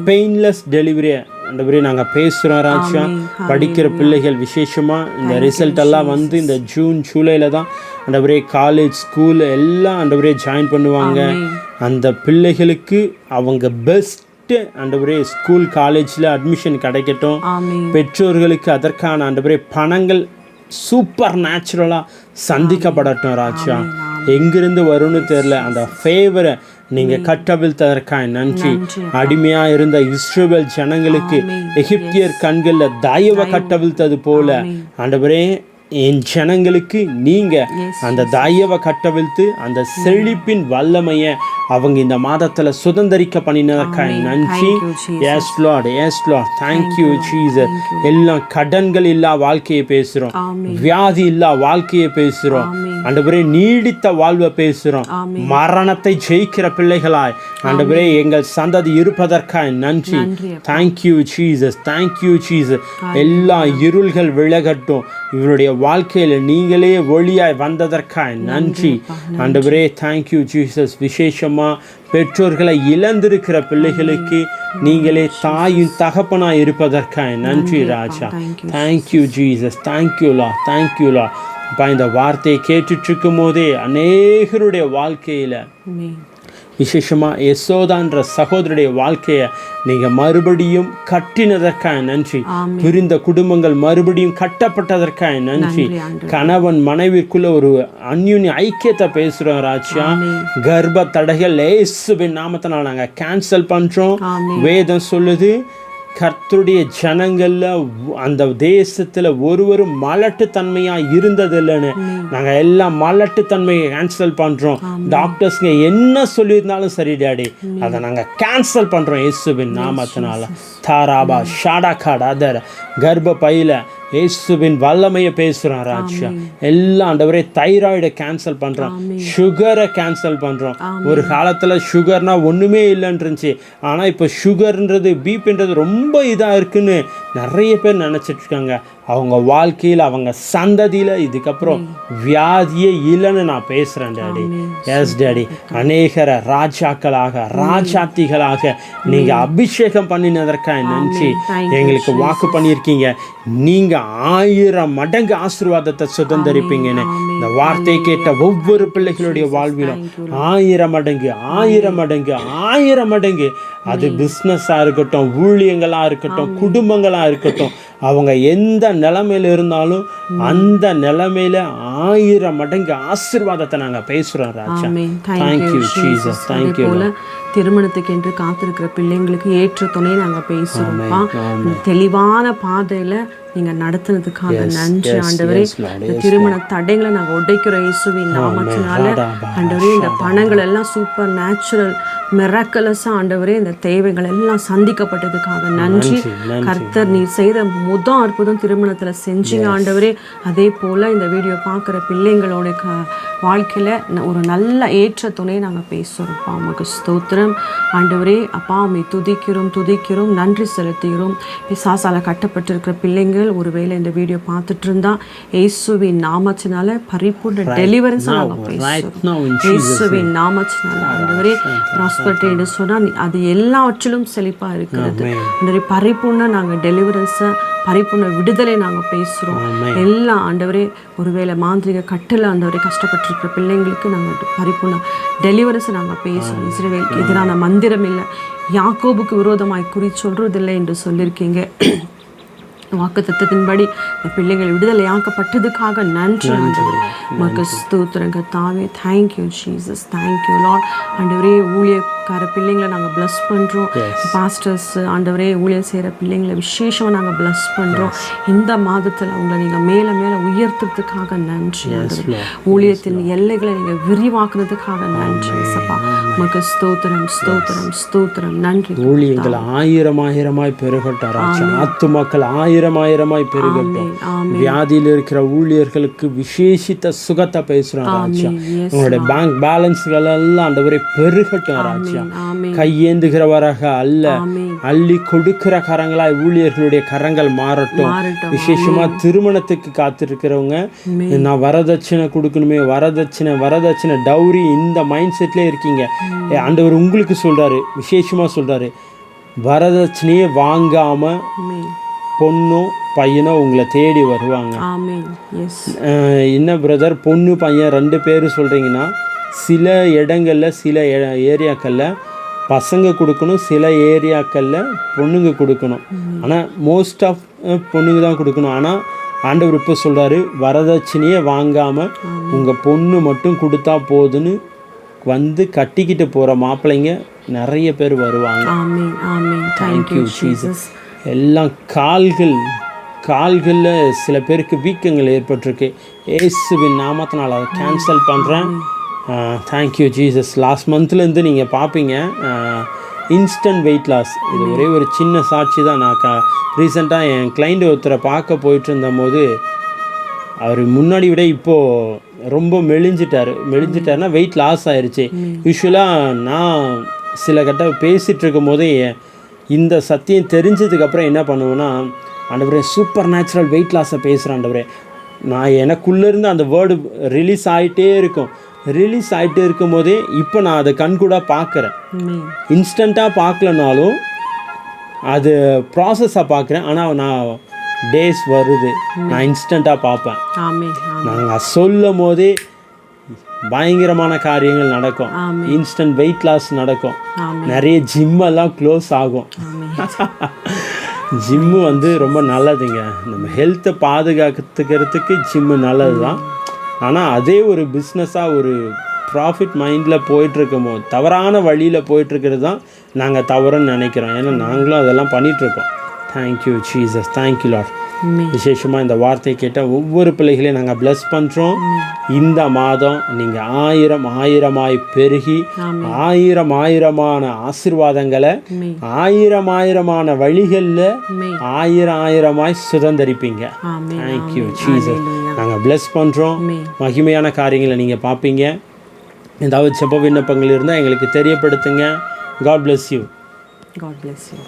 பெயின்லெஸ் டெலிவரி ஆண்டவரே நாங்கள் பேசுகிறோம் ராஜா. படிக்கிற பிள்ளைகள் விசேஷமாக இந்த ரிசல்ட் எல்லாம் இந்த ஜூன் ஜூலையில் தான் ஆண்டவரே காலேஜ் ஸ்கூல் எல்லாம் ஆண்டவரே ஜாயின் பண்ணுவாங்க. அந்த பிள்ளைகளுக்கு அவங்க பெஸ்ட்டு ஆண்டவரே ஸ்கூல் காலேஜில் அட்மிஷன் கிடைக்கட்டும். பெற்றோர்களுக்கு அதற்கான ஆண்டவரே பணங்கள் சூப்பர் நேச்சுரலாக சந்திக்கப்படட்டும் ராஜா. எங்கிருந்து வரும்னு தெரில, அந்த ஃபேவரை நீங்கள் கட்டவிழ்த்ததற்காக நன்றி. அடிமையாக இருந்த இஸ்ரவேல் ஜனங்களுக்கு எகிப்தியர் கண்களில் தயவை கட்டவிழ்த்தது போல ஆண்டவரே என் ஜனங்களுக்கு நீங்கள் அந்த தயவை கட்டவிழ்த்து அந்த செழிப்பின் வல்லமையை அவங்க இந்த மாதத்தில் சுதந்திரிக்க பண்ணினதற்காக நன்றி. Yes Lord, yes Lord, thank you Jesus. எல்லாம் கடன்கள் இல்லா வாழ்க்கையை பேசுகிறோம், வியாதி இல்லா வாழ்க்கையை பேசுகிறோம் ஆண்டவரே, நீடித்த வாழ்வை பேசுகிறோம். மரணத்தை ஜெயிக்கிற பிள்ளைகளாய் ஆண்டவரே எங்கள் சந்ததி இருப்பதற்காக நன்றி. Thank you Jesus, thank you Jesus. எல்லா இருள்கள் விலகட்டும், இவருடைய வாழ்க்கையில் நீங்களே ஒளியாய் வந்ததற்காக நன்றி ஆண்டவரே. Thank you Jesus. விசேஷமாக பெற்றோர்களை இழந்திருக்கிற பிள்ளைகளுக்கு நீங்களே தாயும் தகப்பனாய் இருப்பதற்காக நன்றி ராஜா. தேங்க்யூ ஜீசஸ், தேங்க்யூ லா, தேங்க்யூ லா. அப்போ இந்த வார்த்தையை கேட்டுட்டு இருக்கும் போதே அநேகருடைய வாழ்க்கையில் விசேஷமாக யசோதான்ற சகோதரருடைய வாழ்க்கையை நீங்கள் மறுபடியும் கட்டினதற்காக நன்றி. பிரிந்த குடும்பங்கள் மறுபடியும் கட்டப்பட்டதற்காக நன்றி. கணவன் மனைவிக்குள்ள ஒரு அந்யுன்ய ஐக்கியத்தை பேசுகிறோம் ராஜா. கர்ப்ப தடைகள் இயேசுவின் நாமத்தினால் நாங்கள் கேன்சல் பண்ணுறோம். வேதம் சொல்லுது, கர்த்தருடைய ஜனங்களில் அந்த தேசத்தில் ஒருவரும் மலட்டுத்தன்மையாக இருந்ததில்லைன்னு நாங்கள் எல்லாம் மலட்டுத்தன்மையை கேன்சல் பண்ணுறோம். டாக்டர்ஸ்ங்க என்ன சொல்லியிருந்தாலும் சரி டாடி, அதை நாங்கள் கேன்சல் பண்ணுறோம் இயேசுவின் நாமத்தினால. தாராபா ஷாடா காடா அதர் கர்ப்ப பையில இயேசுவின் வல்லமையை பேசுகிறோம் ராஜா. எல்லாம் ஆண்டவரே தைராய்டை கேன்சல் பண்ணுறோம், சுகரை கேன்சல் பண்ணுறோம். ஒரு காலத்தில் சுகர்னா ஒன்றுமே இல்லைன்னு இருந்துச்சு, ஆனால் இப்போ சுகர்ன்றது பிபின்றது ரொம்ப இதாக இருக்குன்னு நிறைய பேர் நினச்சிட்டு இருக்காங்க. அவங்க வாழ்க்கையில் அவங்க சந்ததியில் இதுக்கப்புறம் வியாதியே இல்லைன்னு நான் பேசுகிறேன் டாடி. எஸ் டாடி, அநேகரை ராஜாக்களாக ராஜாத்திகளாக நீங்கள் அபிஷேகம் பண்ணினதற்காக நன்றி. எங்களுக்கு வாக்கு பண்ணியிருக்கீங்க, நீங்கள் 1000 மடங்கு ஆசீர்வாதத்தை சுதந்திரிப்பீங்கன்னு. இந்த வார்த்தையை கேட்ட ஒவ்வொரு பிள்ளைகளுடைய வாழ்விலும் 1000 மடங்கு 1000 மடங்கு 1000 மடங்கு, அது பிஸ்னஸாக இருக்கட்டும், ஊழியங்களாக இருக்கட்டும், குடும்பங்களாக இருக்கட்டும், அவங்க எந்த நிலைமையில இருந்தாலும் அந்த நிலைமையில 1000 மடங்கு ஆசீர்வாதத்தை நாங்கள் பேசுகிறோம் ராஜா. Thank you Jesus, thank you. திருமணத்துக்கு என்று காத்திருக்கிற பிள்ளைங்களுக்கு ஏற்ற துணை நாங்கள் பேசுகிறோம்ப்பா. தெளிவான பாதையில் நீங்கள் நடத்துனதுக்காக நன்றி ஆண்டவரே. இந்த திருமண தடைகளை நாங்கள் உடைக்கிறோம் இயேசுவின் நாமத்தினால. ஆண்டவரே, இந்த பணங்கள் எல்லாம் சூப்பர் நேச்சுரல் மிராக்கலஸாக ஆண்டவரே இந்த தேவைகள் எல்லாம் சந்திக்கப்பட்டதுக்காக நன்றி. கர்த்தர் நீ செய்த முதல் அற்புதம் திருமணத்தில் செஞ்சீங்க ஆண்டவரே. அதே போல் இந்த வீடியோ பார்க்குற பிள்ளைங்களோட வாழ்க்கையில் ஒரு நல்ல ஏற்ற துணையை நாங்கள் பேசுகிறோம்ப்பா. உமக்கு ஸ்தோத்திரம் ஆண்டவரே. அப்பா, உம்மை துதிக்கிறோம், நன்றி செலுத்துகிறோம். பிசாசால கட்டப்பட்டிருக்கிற பிள்ளைங்கள் ஒருவேளை இந்த வீடியோ பார்த்துட்டு இருந்தா இயேசுவின் நாமத்தினால பரிபூர்ண டெலிவரன்ஸ் நாங்கள் பேசுகிறோம். இயேசுவின் நாமத்தினால ஆண்டவரே ப்ராஸ்பரிட்டி என்று சொன்னால் அது எல்லாவற்றிலும் செழிப்பாக இருக்கிறது. ஆண்டவரே, பரிபூர்ண நாங்கள் டெலிவரன்ஸை, பரிபூர்ண விடுதலை நாங்கள் பேசுகிறோம். எல்லாம் ஆண்டவரே, ஒருவேளை மாந்திரிக கட்டில் ஆண்டவரே கஷ்டப்பட்டிருக்கிற பிள்ளைங்களுக்கு நாங்கள் பரிபூர்ண டெலிவரன்ஸை நாங்கள் பேசுகிறோம். இஸ்ரவேலுக்கு எதிரான மந்திரம் இல்லை, யாக்கோபுக்கு விரோதமாய் குறி சொல்றதில்லை என்று சொல்லியிருக்கீங்க. வாக்கு தத்துவத்தின்படி இந்த பிள்ளைகள் விடுதலையாக்கப்பட்டதுக்காக நன்றி ஆண்டவரே. உமக்கு ஸ்தோத்திரம் கர்த்தாவே. Thank you Jesus, thank you Lord. ஆண்டவரே, ஊழியக்கார பிள்ளைங்களை நாங்கள் ப்ளஸ் பண்ணுறோம். பாஸ்டர்ஸ் ஆண்டவரே, ஊழியர் செய்கிற பிள்ளைங்களை விசேஷமாக நாங்கள் ப்ளஸ் பண்ணுறோம். இந்த மாதத்தில் அவங்களை நீங்கள் மேலே மேலே உயர்த்துறதுக்காக நன்றி ஆண்டவரே. ஊழியத்தின் எல்லைகளை நீங்கள் விரிவாக்குறதுக்காக நன்றி சப்பா. உமக்கு ஸ்தோத்திரம் ஸ்தோத்திரம் ஸ்தோத்திரம். நன்றி. ஊழியங்கள் 1000 பெருகட்டாரா, ஆத்துமாக்கள் 1000 பெருகட்டும். வியாதியில் இருக்கிற ஊழியர்களுக்கு விசேஷித்த சுகத்தை பேசுறோம் ராஜா. உங்களுடைய பேங்க் பேலன்ஸ்கள் எல்லாம் ஆண்டவரே பெருகட்டும் ராஜா. கையேந்துகிறவராக அல்ல, அள்ளி கொடுக்கிற கரங்களாய் ஊழியர்களுடைய கரங்கள் மாறட்டும். விசேஷமா திருமணத்துக்கு காத்திருக்கிறவங்க, நான் வரதட்சணை கொடுக்கணுமே, வரதட்சணை டவுரி, இந்த மைண்ட் செட்ல இருக்கீங்க. ஆண்டவர் உங்களுக்கு சொல்றாரு, விசேஷமா சொல்றாரு, வரதட்சணையே வாங்காம பொண்ணோ பையனோ உங்களை தேடி வருவாங்க. என்ன பிரதர், பொண்ணு பையன் 2 பேர் சொல்கிறீங்கன்னா, சில இடங்களில் சில ஏரியாக்களில் பசங்க கொடுக்கணும், சில ஏரியாக்களில் பொண்ணுங்க கொடுக்கணும். ஆனால் மோஸ்ட் ஆஃப் பொண்ணுங்க தான் கொடுக்கணும். ஆனால் ஆண்டவர் இப்போ சொல்கிறாரு, வரதட்சணையே வாங்காமல் உங்கள் பொண்ணு மட்டும் கொடுத்தா போதுன்னு வந்து கட்டிக்கிட்டு போகிற மாப்பிள்ளைங்க நிறைய பேர் வருவாங்க. Thank you Jesus. எல்லாம் கால்களில் சில பேருக்கு வீக்கங்கள் ஏற்பட்டிருக்கு. இயேசுவின் நாமத்தினால் அதை கேன்சல் பண்ணுறேன். Thank you Jesus. லாஸ்ட் மந்த்லேருந்து நீங்கள் பார்ப்பீங்க இன்ஸ்டன்ட் வெயிட் லாஸ். இது ஒரே ஒரு சின்ன சாட்சி தான். நான் ரீசெண்டாக என் கிளைண்ட் ஒருத்தரை பார்க்க போயிட்டு இருந்தபோது, அவர் முன்னாடி விட இப்போது ரொம்ப மெலிஞ்சிட்டாருன்னா வெயிட் லாஸ் ஆயிடுச்சு. யூஸ்வலாக நான் சில கட்ட பேசிகிட்டு இருக்கும் போதே இந்த சத்தியம் தெரிஞ்சதுக்கப்புறம் என்ன பண்ணுவேன்னா, ஆண்டவரே சூப்பர் நேச்சுரல் வெயிட் லாஸை பேசுகிறேன் ஆண்டவரே. நான் எனக்குள்ளேருந்து அந்த வேர்டு ரிலீஸ் ஆகிட்டே இருக்கும் போதே இப்போ நான் அதை கண்கூட பார்க்குறேன். இன்ஸ்டண்ட்டாக பார்க்கலனாலும் அது ப்ராசஸாக பார்க்குறேன். ஆனால் நான் டேஸ் வருது, நான் இன்ஸ்டண்ட்டாக பார்ப்பேன். நாங்கள் சொல்லும் போதே பயங்கரமான காரியங்கள் நடக்கும். இன்ஸ்டன்ட் வெயிட் லாஸ் நடக்கும். நிறைய ஜிம்மெல்லாம் க்ளோஸ் ஆகும். ஜிம்மு வந்து ரொம்ப நல்லதுங்க. நம்ம ஹெல்த்தை பாதுகாத்துக்கிறதுக்கு ஜிம்மு நல்லது தான். ஆனால் அதே ஒரு பிஸ்னஸாக ஒரு ப்ராஃபிட் மைண்டில் போயிட்டுருக்கும் போது, தவறான வழியில் போயிட்டுருக்கிறது தான் நாங்கள் தவறுன்னு நினைக்கிறோம். ஏன்னா நாங்களும் அதெல்லாம் பண்ணிகிட்ருக்கோம். Thank you Jesus, thank you lord. Amen. விசேஷமாக இந்த வார்த்தையை கேட்டால் ஒவ்வொரு பிள்ளைகளையும் நாங்கள் ப்ளஸ் பண்ணுறோம். இந்த மாதம் நீங்கள் ஆயிரமாய் பெருகி ஆயிரமான ஆசீர்வாதங்களை ஆயிரமான வழிகளில் ஆயிரமாய் சுதந்தரிப்பீங்க. Thank you Jesus. நாங்கள் ப்ளஸ் பண்ணுறோம். மகிமையான காரியங்களை நீங்கள் பார்ப்பீங்க. ஏதாவது செப விண்ணப்பங்கள் இருந்தால் எங்களுக்கு தெரியப்படுத்துங்க. God bless you. God bless you.